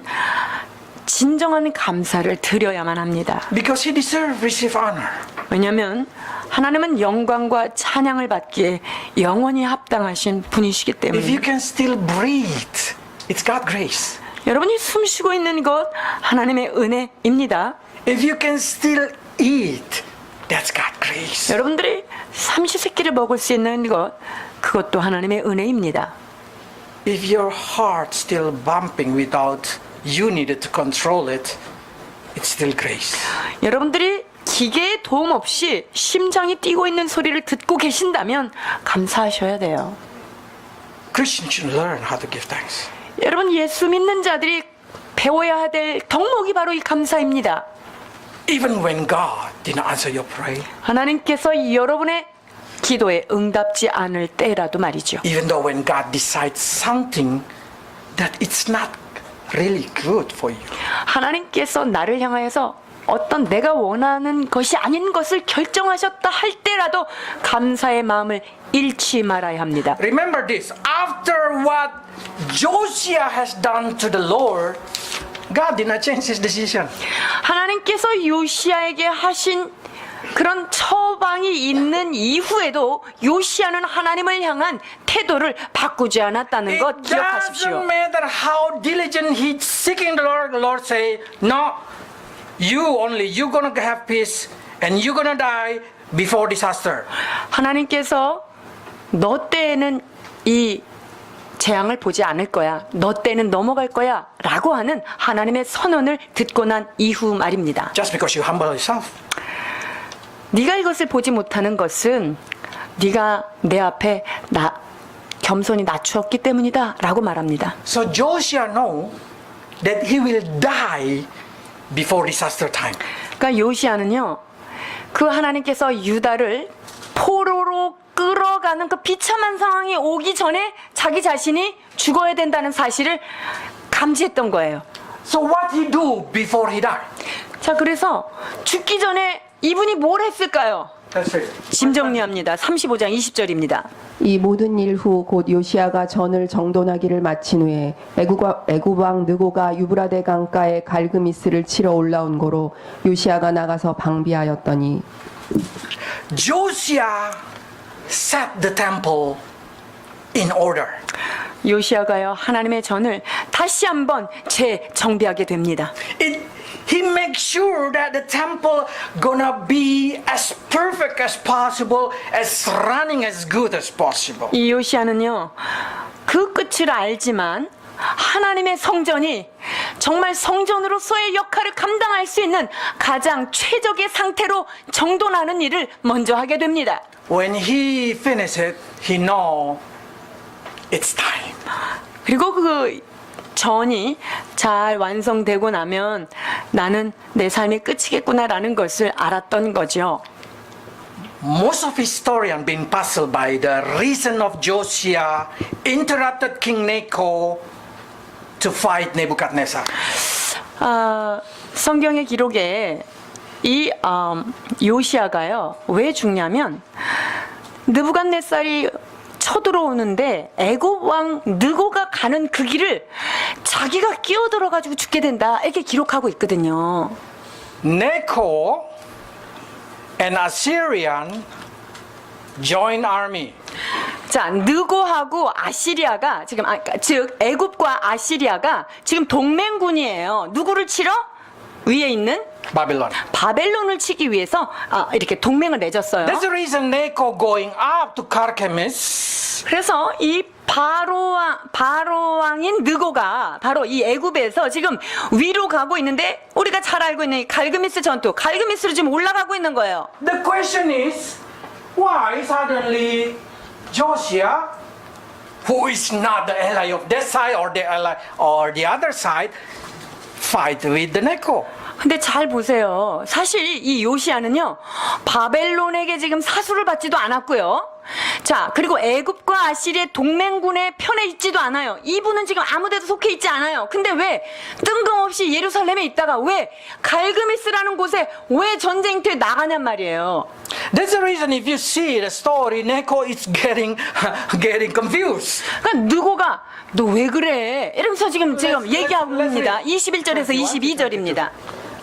진정한 감사를 드려야만 합니다. Because he deserves receive honor. 왜냐하면 하나님은 영광과 찬양을 받기에 영원히 합당하신 분이시기 If you 때문에. can still breathe, it's God's grace. 여러분이 숨 쉬고 있는 것 하나님의 은혜입니다. If you can still eat, that's God's grace. 여러분들이 삼시세끼를 먹을 수 있는 것, 그것도 하나님의 은혜입니다. If your heart still bumping without you needed to control it, it's still grace. 여러분들이 기계의 도움 없이 심장이 뛰고 있는 소리를 듣고 계신다면 감사하셔야 돼요. Christians should learn how to give thanks. 여러분, 예수 믿는 자들이 배워야 될 덕목이 바로 이 감사입니다. Even when God did not answer your prayer, 하나님께서 여러분의 기도에 응답지 않을 때라도 말이죠. even though when God decides something that it's not really good for you. 하나님께서 나를 향하여서 어떤 내가 원하는 것이 아닌 것을 결정하셨다 할 때라도 감사의 마음을 잃지 말아야 합니다. Remember this, after what Joshua has done to the Lord, God did not change his decision. 하나님께서 요시아에게 하신 그런 처방이 있는 이후에도 요시아는 하나님을 향한 태도를 바꾸지 않았다는 것 It 기억하십시오. doesn't matter how diligent he's seeking the Lord say, no, you're gonna have peace and you're gonna die before disaster. 하나님께서 너 때에는 이 재앙을 보지 않을 거야. 너 때는 넘어갈 거야. 라고 하는 하나님의 선언을 듣고 난 이후 말입니다. Just because you humble yourself. 네가 이것을 보지 못하는 것은 네가 내 앞에 나 겸손히 낮추었기 때문이다 라고 말합니다. So Joshua know that he will die before disaster time. 그러니까 요시아는요, 그 하나님께서 유다를 포로로 끌어가는 그 비참한 상황이 오기 전에 자기 자신이 죽어야 된다는 사실을 감지했던 거예요. So what he do before he die? 자, 그래서 죽기 전에 이분이 뭘 했을까요? Let's read. 짐 정리합니다. 35장 20절입니다. 이 모든 일 후 곧 요시아가 전을 정돈하기를 마친 후에 애굽 왕 느고가 유브라데 강가에 갈그미스를 치러 올라온 고로 요시아가 나가서 방비하였더니 Josiah set the temple in order. 요시아가요, 하나님의 전을 다시 한번 재정비하게 됩니다. He makes sure that the temple gonna be as perfect as possible, as running as good as possible. 이 요시아는요, 그 끝을 알지만 하나님의 성전이 정말 성전으로서의 역할을 감당할 수 있는 가장 최적의 상태로 정돈하는 일을 먼저 하게 됩니다. When he finishes it, he know it's time. 그리고 그 전이 잘 완성되고 나면 나는 내 삶이 끝이겠구나라는 것을 알았던 거죠. Most of historians been puzzled by the reason of Josiah interrupted King Necho to fight Nebuchadnezzar. 성경의 기록에 이 요시아가요, 왜 죽냐면 느부갓네살이 쳐들어오는데 애굽 왕 느고가 가는 그 길을 자기가 끼어들어 가지고 죽게 된다, 이렇게 기록하고 있거든요. Necho and Assyrian join army. 자, 느고하고 아시리아가 지금 즉 애굽과 아시리아가 지금 동맹군이에요. 누구를 치러? 위에 있는 Babylon. 바벨론을 치기 위해서 이렇게 동맹을 맺었어요. That's the reason Necho going up to Carchemish. 그래서 이 바로 왕인 느고가 바로 이 애굽에서 지금 위로 가고 있는데, 우리가 잘 알고 있는 이 갈그미스 전투, 갈그미스로 지금 올라가고 있는 거예요. The question is, why suddenly Josiah, who is not the ally of that side or the ally or the other side, fight with the Necho? 근데 잘 보세요. 사실 이 요시아는요, 바벨론에게 지금 사수를 받지도 않았고요. 자, 그리고 애굽과 아시리의 동맹군의 편에 있지도 않아요. 이분은 지금 아무데도 속해 있지 않아요. 근데 왜 뜬금없이 예루살렘에 있다가 왜 갈그미스라는 곳에 왜 전쟁터에 나가냔 말이에요. That's the reason if you see the story, Necho is getting confused. 그러니까 느고가 너 왜 그래? 이러면서 지금 얘기하고 있습니다. 21절에서 22절입니다.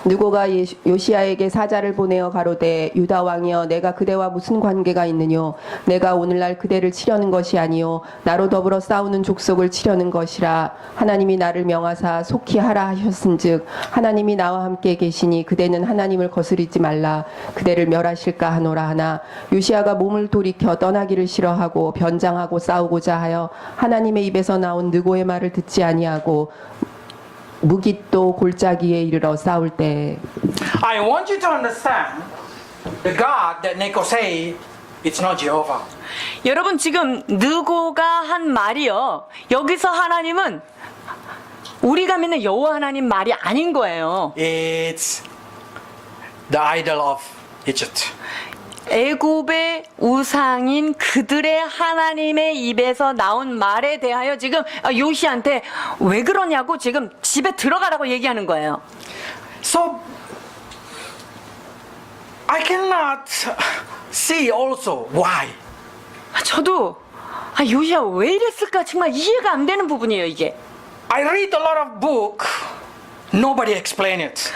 느고가 요시아에게 사자를 보내어 가로되 유다 왕이여 내가 그대와 무슨 관계가 있느뇨 내가 오늘날 그대를 치려는 것이 아니요 나로 더불어 싸우는 족속을 치려는 것이라 하나님이 나를 명하사 속히 하라 하셨은즉 하나님이 나와 함께 계시니 그대는 하나님을 거스르지 말라 그대를 멸하실까 하노라 하나 요시아가 몸을 돌이켜 떠나기를 싫어하고 변장하고 싸우고자 하여 하나님의 입에서 나온 느고의 말을 듣지 아니하고 무깃도 골짜기에 이르러 싸울 때 I want you to understand the God that Necho say, it's not Jehovah. 여러분, 지금 느고가 한 말이요, 여기서 하나님은 우리가 믿는 여호와 하나님 말이 아닌 거예요. It's the idol of Egypt. 애굽의 우상인 그들의 하나님의 입에서 나온 말에 대하여 지금 요시한테 왜 그러냐고 지금 집에 들어가라고 얘기하는 거예요. So I cannot see also why. 저도 요시야 왜 이랬을까 정말 이해가 안 되는 부분이에요, 이게. I read a lot of book, nobody explain it.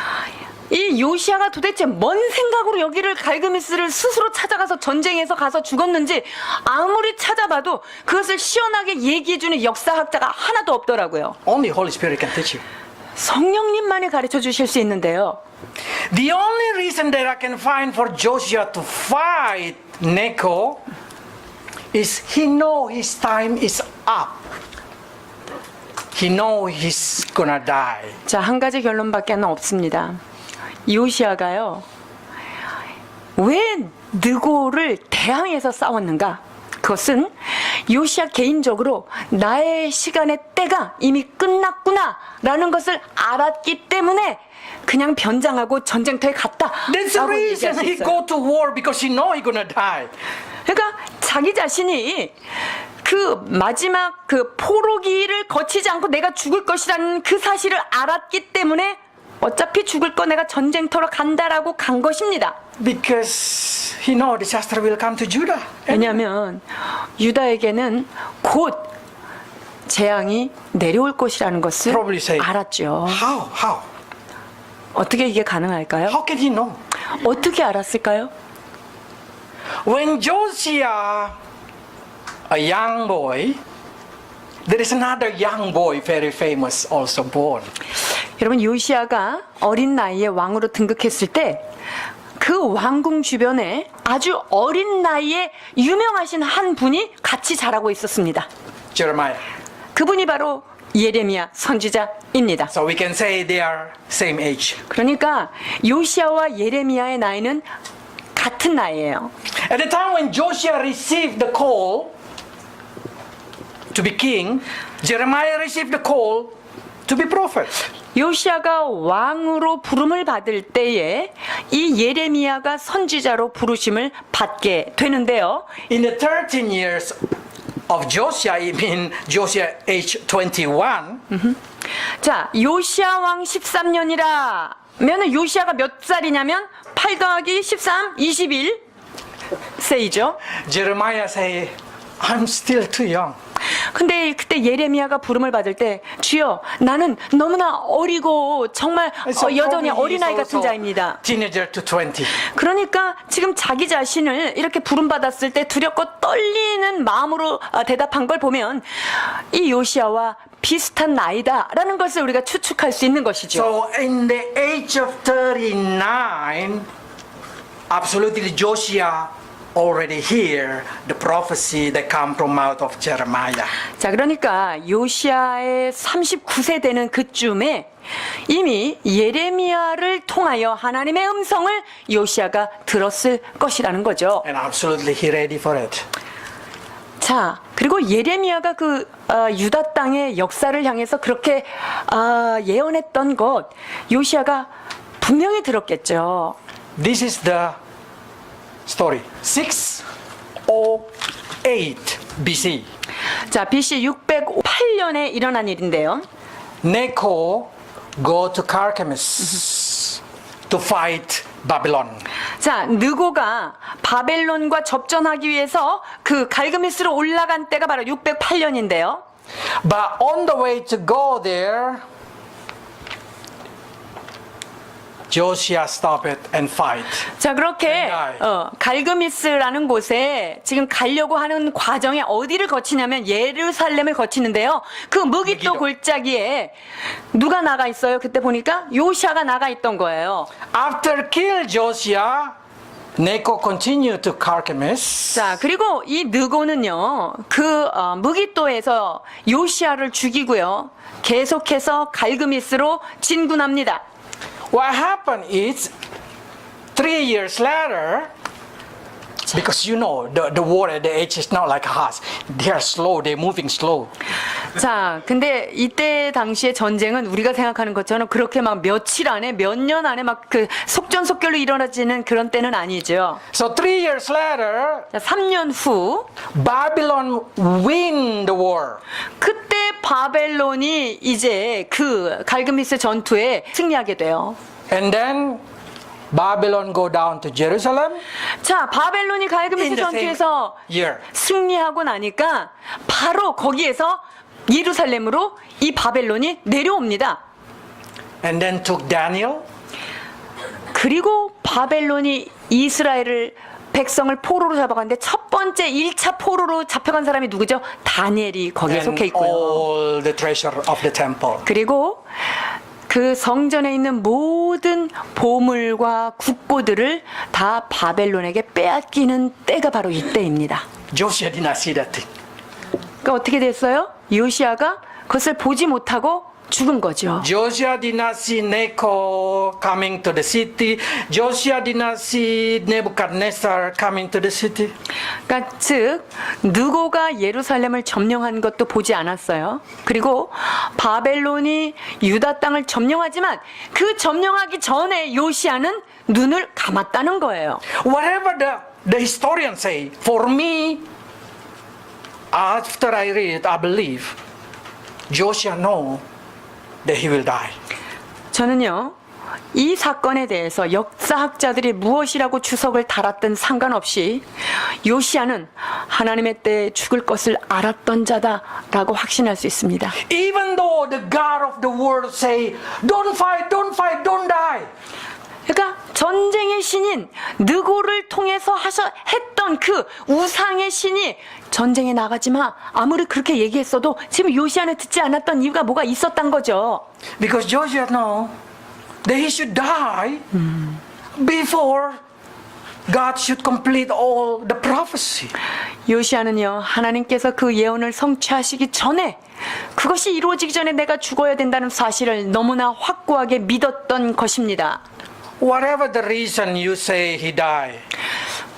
이 요시아가 도대체 뭔 생각으로 여기를 갈그미스를 스스로 찾아가서 전쟁에서 가서 죽었는지 아무리 찾아봐도 그것을 시원하게 얘기해주는 역사학자가 하나도 없더라고요. Only Holy Spirit can teach you. 성령님만이 가르쳐 주실 수 있는데요. The only reason that I can find for Joshua to fight Necho is he know his time is up. He know he's gonna die. 자, 한 가지 결론밖에 없습니다. 요시아가요, 왜 느고를 대항해서 싸웠는가? 그것은 요시야 개인적으로 나의 시간의 때가 이미 끝났구나라는 것을 알았기 때문에 그냥 변장하고 전쟁터에 갔다. That's the 라고 reason 얘기할 수 he 있어요. go to war because he know he gonna die. 그러니까 자기 자신이 그 마지막 그 포로기를 거치지 않고 내가 죽을 것이라는 그 사실을 알았기 때문에 어차피 죽을 거 내가 전쟁터로 간다라고 간 것입니다. Because he know disaster will come to Judah. 왜냐하면 유다에게는 곧 재앙이 내려올 것이라는 것을 Probably say. 알았죠. How? 어떻게 이게 가능할까요? How can he know? 어떻게 알았을까요? When Josiah, a young boy, there is another young boy very famous also born. 여러분 요시아가 어린 나이에 왕으로 등극했을 때 그 왕궁 주변에 아주 어린 나이에 유명하신 한 분이 같이 자라고 있었습니다. Jeremiah. 그분이 바로 예레미야 선지자입니다. So we can say they are same age. 그러니까 요시아와 예레미야의 나이는 같은 나이예요. At the time when Josiah received the call to be king, Jeremiah received the call to be prophet. 요시아가 왕으로 부름을 받을 때에 이 예레미야가 선지자로 부르심을 받게 되는데요. In the 13 years of Josiah, I mean Josiah age 21, 자, 요시아 왕 13년이라면 요시아가 몇 살이냐면 8 더하기 13, 21 세이죠. Jeremiah say, I'm still too young. 근데 그때 예레미야가 부름을 받을 때 주여 나는 너무나 어리고 정말 So 여전히 probably he's 어린아이 같은 also 자입니다. Teenager to 20. 그러니까 지금 자기 자신을 이렇게 부름받았을 때 두렵고 떨리는 마음으로 대답한 걸 보면 이 요시아와 비슷한 나이다라는 것을 우리가 추측할 수 있는 것이죠. So in the age of 39, absolutely Josiah already hear the prophecy that come from mouth of Jeremiah. 자, 그러니까 요시아의 39세 되는 그쯤에 이미 예레미야를 통하여 하나님의 음성을 요시아가 들었을 것이라는 거죠. And absolutely he ready for it. 자, 그리고 예레미야가 그 유다 땅의 역사를 향해서 그렇게 예언했던 것 요시아가 분명히 들었겠죠. This is the story. 608 BC. 자, BC 608년에 일어난 일인데요. Necho go to Carchemish to fight Babylon. 자, 느고가 바벨론과 접전하기 위해서 그 갈그미스로 올라간 때가 바로 608년인데요. But on the way to go there, Josiah stopped it and fight. 자, 그렇게 갈그미스라는 곳에 지금 가려고 하는 과정에 어디를 거치냐면 예루살렘을 거치는데요. 그 무기또 무기도. 골짜기에 누가 나가 있어요? 그때 보니까 요시아가 나가 있던 거예요. After kill Josiah, Necho continued to Carchemish. 자, 그리고 이 느고는요, 그 무기또에서 요시아를 죽이고요, 계속해서 갈그미스로 진군합니다. What happened is 3 years later, because you know the war at the age is not like us. They are slow. They're moving slow. 자, 근데 이때 당시의 전쟁은 우리가 생각하는 것처럼 그렇게 막 며칠 안에 몇 년 안에 막 그 속전속결로 일어나지는 그런 때는 아니죠. So 3 years later, 자, 3년 후 Babylon win the war. 그때 바벨론이 이제 그 갈그미스 전투에 승리하게 돼요. And then Babylon go down to Jerusalem 자, 바벨론이 in 갈그미스 the same 전투에서 year. 승리하고 나니까 바로 거기에서 예루살렘으로 이 바벨론이 내려옵니다. And then took Daniel. 그리고 바벨론이 이스라엘을 백성을 포로로 잡아갔는데 첫 번째 1차 포로로 잡혀간 사람이 누구죠? 다니엘이 거기에 And 속해 있고요. all the treasure of the temple. 그리고 그 성전에 있는 모든 보물과 국고들을 다 바벨론에게 빼앗기는 때가 바로 이때입니다. Josiah did not see that thing. 그러니까 어떻게 됐어요? 요시아가 그것을 보지 못하고 죽은 거죠. Joshua did not see Necho coming to the city. Joshua did not see Nebuchadnezzar coming to the city. 그러니까 즉 느고가 예루살렘을 점령한 것도 보지 않았어요. 그리고 바벨론이 유다 땅을 점령하지만 그 점령하기 전에 요시아는 눈을 감았다는 거예요. Whatever the historians say, for me, after I read, I believe Joshua know that he will die. 저는요, 이 사건에 대해서 역사학자들이 무엇이라고 주석을 달았든 상관없이 요시아는 하나님의 때에 죽을 것을 알았던 자다라고 확신할 수 있습니다. Even though the God of the world say, don't fight, don't fight, don't die. 그러니까 전쟁의 신인 느고를 통해서 했던 그 우상의 신이 전쟁에 나가지 마. 아무리 그렇게 얘기했어도 지금 요시아는 듣지 않았던 이유가 뭐가 있었던 거죠. Because Joshua know that he should die before God should complete all the prophecy. 요시아는요, 하나님께서 그 예언을 성취하시기 전에 그것이 이루어지기 전에 내가 죽어야 된다는 사실을 너무나 확고하게 믿었던 것입니다. Whatever the reason you say he died,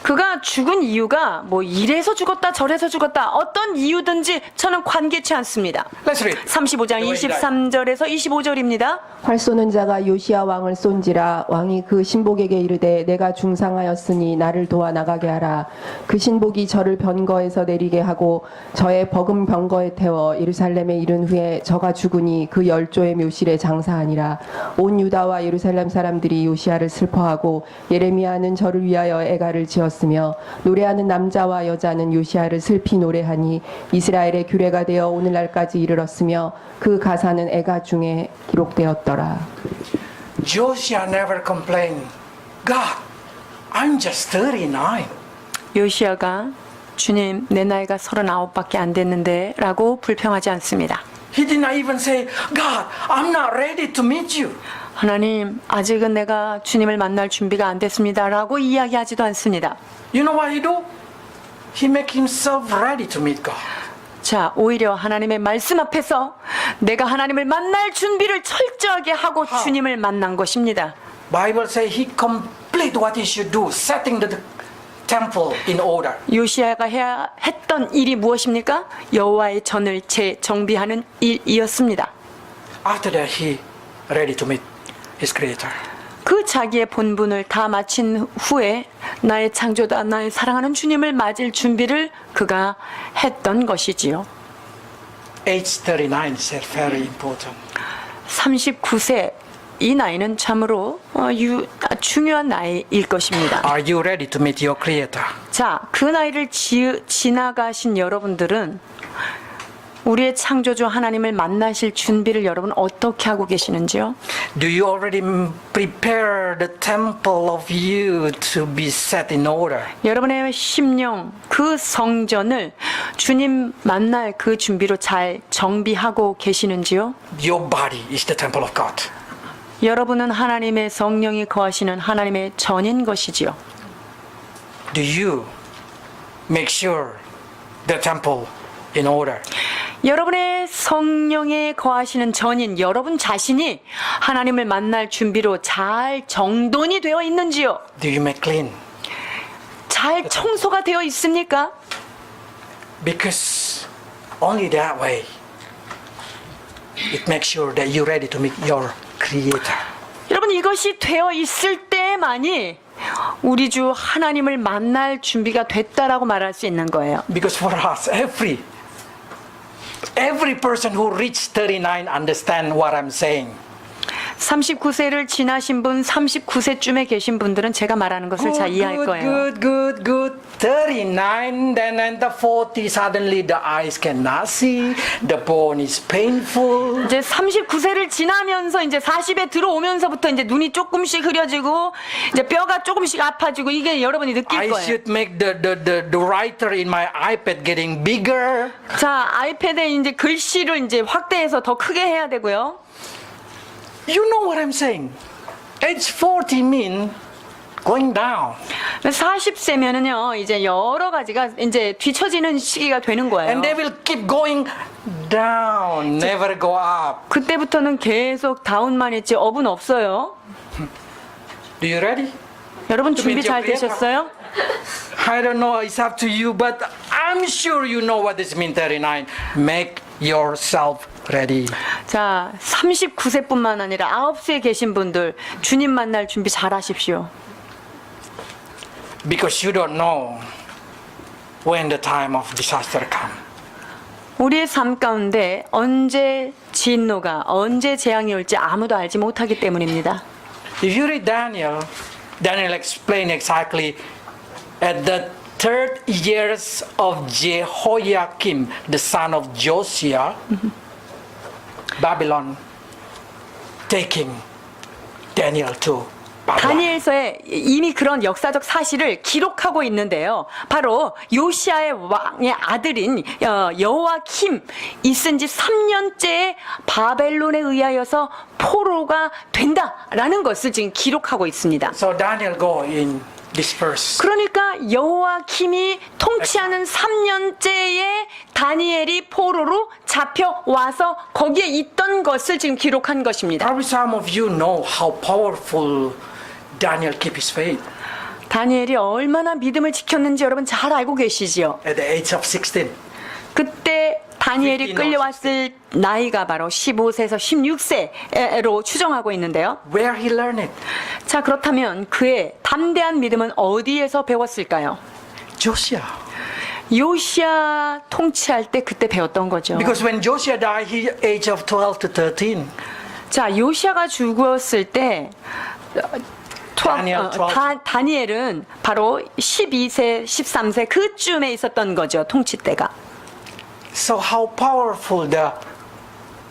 그가 죽은 이유가 뭐 이래서 죽었다 저래서 죽었다 어떤 이유든지 저는 관계치 않습니다. let's read. 35장 23절에서 25절입니다. 활 쏘는 자가 요시야 왕을 쏜지라. 왕이 그 신복에게 이르되 내가 중상하였으니 나를 도와 나가게 하라. 그 신복이 저를 변거에서 내리게 하고 저의 버금 병거에 태워 예루살렘에 이른 후에 저가 죽으니 그 열조의 묘실에 장사하니라. 온 유다와 예루살렘 사람들이 요시야를 슬퍼하고 예레미야는 저를 위하여 애가를 지었으며 노래하는 남자와 여자는 요시야를 슬피 노래하니 이스라엘의 규례가 되어 오늘날까지 이르렀으며 그 가사는 애가 중에 기록되었더라. Joshua never complained. God, I'm just 39. 요시아가 주님 내 나이가 39밖에 안 됐는데 라고 불평하지 않습니다. He did not even say, God, I'm not ready to meet you. 하나님 아직은 내가 주님을 만날 준비가 안 됐습니다 라고 이야기하지도 않습니다. You know what he do? He make himself ready to meet God. 자, 오히려 하나님의 말씀 앞에서 내가 하나님을 만날 준비를 철저하게 하고 주님을 만난 것입니다. Bible say he complete what he should do, setting the temple in order. 요시아가 해야 했던 일이 무엇입니까? 여호와의 전을 재정비하는 일이었습니다. After that, he ready to meet his creator. 그 자기의 본분을 다 마친 후에 나의 창조다 나의 사랑하는 주님을 맞을 준비를 그가 했던 것이지요. Age 39 is very important. 39세 이 나이는 참으로 중요한 나이일 것입니다. Are you ready to meet your creator? 자, 그 나이를 지나가신 여러분들은 우리의 창조주 하나님을 만나실 준비를 여러분 어떻게 하고 계시는지요? Do you already prepare the temple of you to be set in order? 여러분의 심령, 그 성전을 주님 만날 그 준비로 잘 정비하고 계시는지요? Your body is the temple of God. 여러분은 하나님의 성령이 거하시는 하나님의 전인 것이지요. Do you make sure the temple in order? 여러분의 성령에 거하시는 전인 여러분 자신이 하나님을 만날 준비로 잘 정돈이 되어 있는지요? Do you make clean? 잘 청소가 되어 있습니까? Because only that way it makes sure that you're ready to meet your creator. 여러분 이것이 되어 있을 때만이 우리 주 하나님을 만날 준비가 됐다라고 말할 수 있는 거예요. Because for us, every person who reached 39 understand what I'm saying. 39세를 지나신 분, 39세쯤에 계신 분들은 제가 말하는 것을 잘 이해할 거예요. Good. 39, then in the 40, suddenly the eyes cannot see, the bone is painful. 이제 39세를 지나면서 이제 40에 들어오면서부터 이제 눈이 조금씩 흐려지고 이제 뼈가 조금씩 아파지고 이게 여러분이 느낄 I 거예요. should make the writer in my iPad getting bigger. 자, 아이패드에 이제 글씨를 이제 확대해서 더 크게 해야 되고요. You know what I'm saying? Age 40 mean going down. 40세면은요, 이제 여러 가지가 이제 뒤처지는 시기가 되는 거예요. And they will keep going down, never go up. 그때부터는 계속 다운만 했지 업은 없어요. Do you ready? 여러분 준비 잘 왼쪽 되셨어요? I don't know, it's up to you, but I'm sure you know what this means 39. Make yourself ready. 자, 39세뿐만 아니라 9세에 계신 분들 주님 만날 준비 잘 하십시오. Because you don't know when the time of disaster comes. 우리의 삶 가운데 언제 진노가, 언제 재앙이 올지 아무도 알지 못하기 때문입니다. If you read Daniel, Daniel explained exactly at the third years of Jehoiakim, the son of Josiah, Babylon taking Daniel to Babylon. 다니엘서에 이미 그런 역사적 사실을 기록하고 있는데요. 바로 요시아의 왕의 아들인 여호와킴 있은 지 3년째에 바벨론에 의하여서 포로가 된다라는 것을 지금 기록하고 있습니다. So Daniel go in this verse. 그러니까 여호와킴이 통치하는 3년째에 다니엘이 포로로 잡혀와서 거기에 있던 것을 지금 기록한 것입니다. Probably some of you know how powerful Daniel kept his faith 다니엘이 얼마나 믿음을 지켰는지 여러분 잘 알고 계시지요. at the age of 16. 그때 다니엘이 15 끌려왔을 나이가 바로 15세에서 16세로 추정하고 있는데요. Where he learned it? 자, 그렇다면 그의 담대한 믿음은 어디에서 배웠을까요? Josiah. 요시아 통치할 때 그때 배웠던 거죠. Because when Josiah died, he age of 12 to 13. 자, 요시아가 죽었을 때 다니엘 12. 다니엘은 바로 12세, 13세 그쯤에 있었던 거죠. 통치 때가. So how powerful the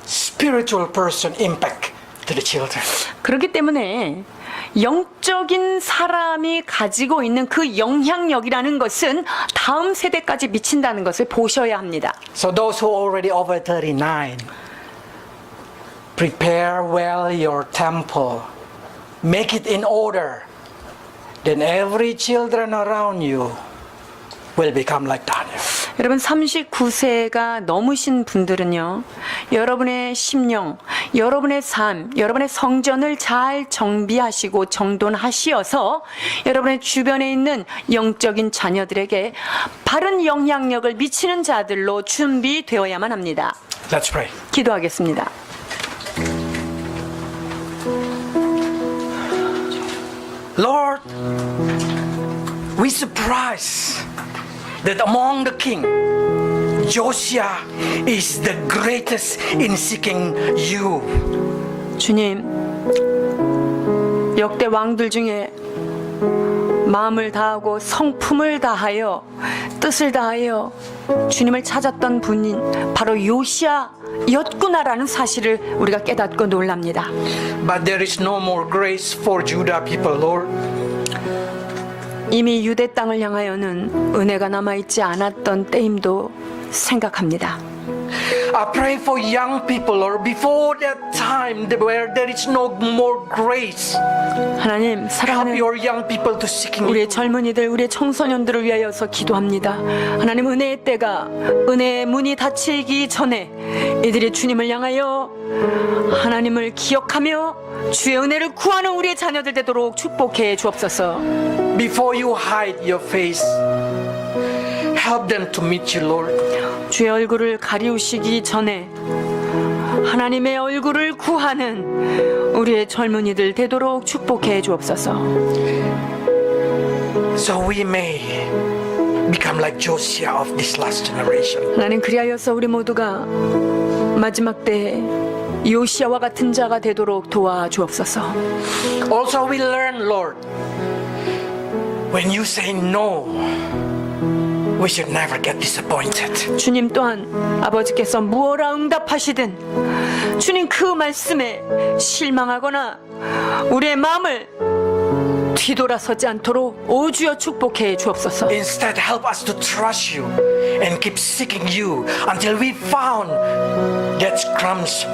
spiritual person impact to the children. 그렇기 때문에 영적인 사람이 가지고 있는 그 영향력이라는 것은 다음 세대까지 미친다는 것을 보셔야 합니다. So those who already over 39, prepare well your temple. Make it in order. Then every children around you will become like Daniel. 여러분 39세가 넘으신 분들은요. 여러분의 심령, 여러분의 삶, 여러분의 성전을 잘 정비하시고 정돈하시어서 여러분의 주변에 있는 영적인 자녀들에게 바른 영향력을 미치는 자들로 준비되어야만 합니다. Let's pray. 기도하겠습니다. Lord, we surprise that among the king, Josiah is the greatest in seeking you. 주님, 역대 왕들 중에 마음을 다하고 성품을 다하여 뜻을 다하여 주님을 찾았던 분인 바로 요시아였구나라는 사실을 우리가 깨닫고 놀랍니다. But there is no more grace for Judah people, Lord. 이미 유대 땅을 향하여는 은혜가 남아있지 않았던 때임도 생각합니다. I pray for young people, Lord, before that time where there is no more grace. 하나님, Help 사랑하는 your young people to seeking 우리의 you. 젊은이들, 우리의 청소년들을 위하여서 기도합니다. 하나님, 은혜의 때가, 은혜의 문이 닫히기 전에 이들이 주님을 향하여 하나님을 기억하며 주의 은혜를 구하는 우리의 자녀들 되도록 축복해 주옵소서. Before you hide your face, help them to meet you, Lord. 주의 얼굴을 가리우시기 전에 하나님의 얼굴을 구하는 우리의 젊은이들 되도록 축복해 주옵소서. So we may become like Josiah of this last generation. 하나님, 그리하여서 우리 모두가 마지막 때에 요시아와 같은 자가 되도록 도와주옵소서. Also we learn, Lord, when you say no, we should never get disappointed. 주님 또한 아버지께서 무엇라 응답하시든 주님 그 말씀에 실망하거나 우리의 마음을 뒤돌아서지 않도록 오 주여 축복해 주옵소서. Instead, help us to trust you and keep seeking you until we found that crumbs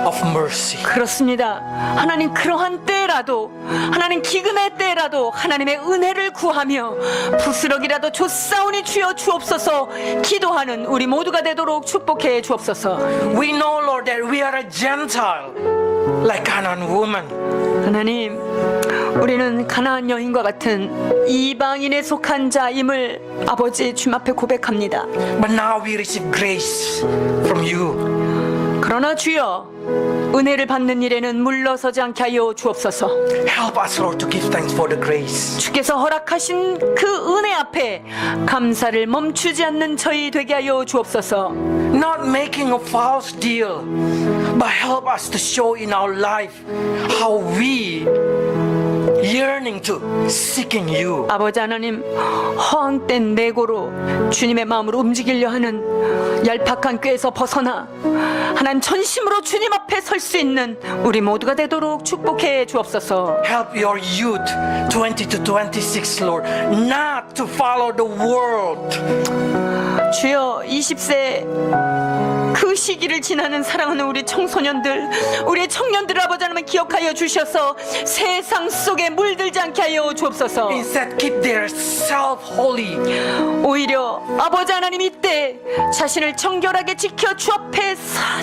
of mercy. 그렇습니다. 하나님 그러한 때라도 하나님 기근의 때라도 하나님의 은혜를 구하며 부스럭이라도 줬사오니 주여 주옵소서 기도하는 우리 모두가 되도록 축복해 주옵소서. We know, Lord, that we are a Gentile, like Canaan woman. 하나님, 우리는 가나안 여인과 같은 이방인에 속한 자임을 아버지 주님 앞에 고백합니다. But now we receive grace from you. 그러나 주여 은혜를 받는 일에는 물러서지 않게 하여 주옵소서. Help us, Lord, to give thanks for the grace. 주께서 허락하신 그 은혜 앞에 감사를 멈추지 않는 저희 되게 하여 주옵소서. Not making a false deal, but help us to show in our life how we yearning to seeking you. 아버지 하나님, 허황된 내고로 주님의 마음을 움직이려 하는 얄팍한 꾀에서 벗어나 하나님 전심으로 주님 앞에 설 수 있는 우리 모두가 되도록 축복해 주옵소서. Help your youth 20 to 26, Lord, not to follow the world. 주여 20세 그 시기를 지나는 사랑하는 우리 청소년들, 우리 청년들 아버지 하나님 기억하여 주셔서 세상 속에 물들지 않게 하여 주옵소서. Instead, keep their self holy. 오히려 아버지 하나님 이때 자신을 정결하게 지켜 주 앞에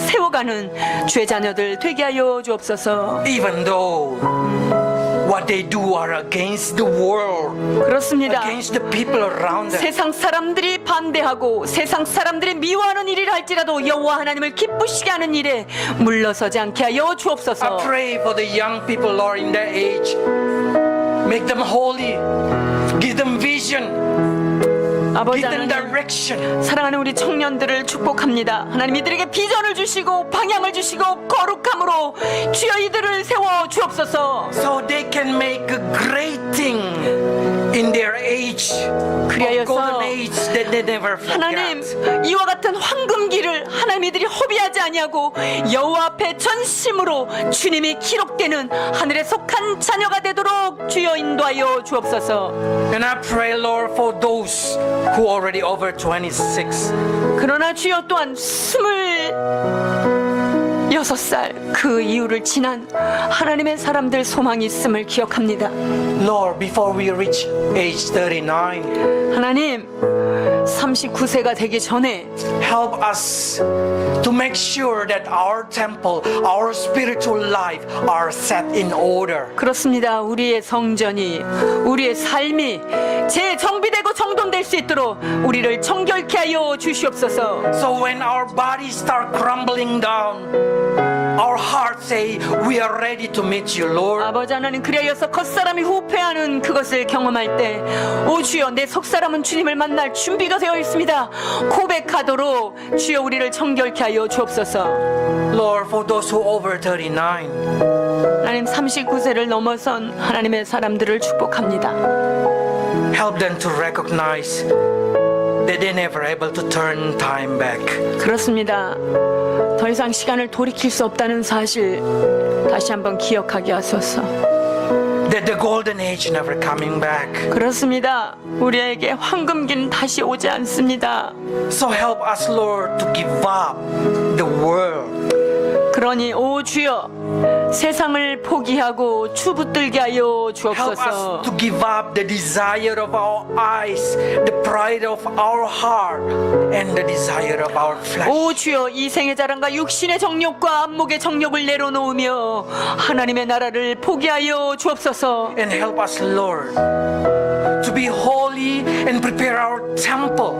세워가는 주의 자녀들 되게 하여 주옵소서. Even though what they do are against the world, 그렇습니다. against the people around them. 세상 사람들이 반대하고 세상 사람들이 미워하는 일이라 할지라도 여호와 하나님을 기쁘시게 하는 일에 물러서지 않게 하여 주옵소서. I pray for the young people, Lord, in their age. Make them holy. Give them vision. 아버지 Give them 하나님, direction. 사랑하는 우리 청년들을 축복합니다. 하나님 이들에게 비전을 주시고 방향을 주시고 거룩함으로 주여 이들을 세워 주옵소서. So they can make a great thing in their age. 그리하여서 Golden age that they never 하나님 forget. 이와 같은 황금기를 하나님 이들이 허비하지 아니하고 여호와 앞에 전심으로 주님이 기록되는 하늘에 속한 자녀가 되도록 주여 인도하여 주옵소서. And I pray, Lord, for those who are already over 26. 그러나 주여 또한 26살 그 이후를 지난 하나님의 사람들 소망이 있음을 기억합니다. Lord, before we reach age 39, 하나님 39세가 되기 전에 help us to make sure that our temple, our spiritual life are set in order. 그렇습니다. 우리의 성전이 우리의 삶이 재정비되고 정돈될 수 있도록 우리를 정결케 하여 주시옵소서. So when our bodies start crumbling down, our hearts say, we are ready to meet you, Lord. 아버지 하나님 그리하여서 겉사람이 후패하는 그것을 경험할 때 오 주여 내 속사람은 주님을 만날 준비가 되어 있습니다 고백하도록 주여 우리를 정결케 하여 주옵소서. Lord, for those who over 39, 하나님 39세를 넘어선 하나님의 사람들을 축복합니다. help them to recognize that they're never able to turn time back. 그렇습니다. 더 이상 시간을 돌이킬 수 없다는 사실 다시 한번 기억하게 하소서. That the golden age never coming back. 그렇습니다. 우리에게 황금기는 다시 오지 않습니다. So help us, Lord, to give up the world. 그러니 오 주여 세상을 포기하고 주 붙들게 하여 Help 주옵소서. us to give up the desire of our eyes, the pride of our heart, and the desire of our flesh. 오 주여 이생의 자랑과 육신의 정욕과 안목의 정욕을 내려놓으며 하나님의 나라를 포기하여 주옵소서. And help us, Lord, to be holy and prepare our temple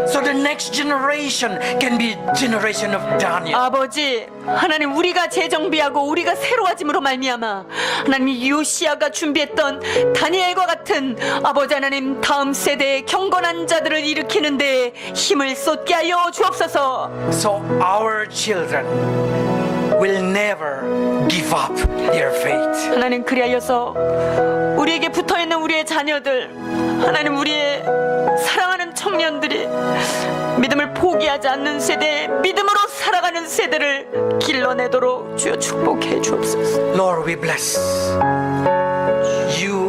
so the next generation can be generation of Daniel. 아버지 하나님 우리가 재정비하고 우리가 새로워짐으로 말미암아 하나님 요시아가 준비했던 다니엘과 같은 아버지 하나님 다음 세대의 경건한 자들을 일으키는 데 힘을 쏟게 하여 주옵소서. So our children will never give up their faith. 하나님 그리하여서 우리에게 붙어있는 우리의 자녀들 하나님 우리의 사랑하는 청년들이 믿음을 포기하지 않는 세대 믿음으로 살아가는 세대를 길러내도록 주여 축복해 주옵소서. Lord, we bless you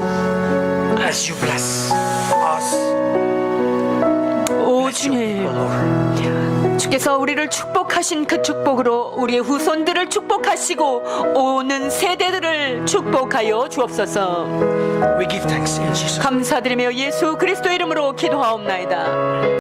as you bless us. 오 Bless your 주님, people, Lord. 주께서 우리를 축복하신 그 축복으로 우리의 후손들을 축복하시고 오는 세대들을 축복하여 주옵소서. We give thanks in Jesus. 감사드리며 예수 그리스도의 이름으로 기도하옵나이다.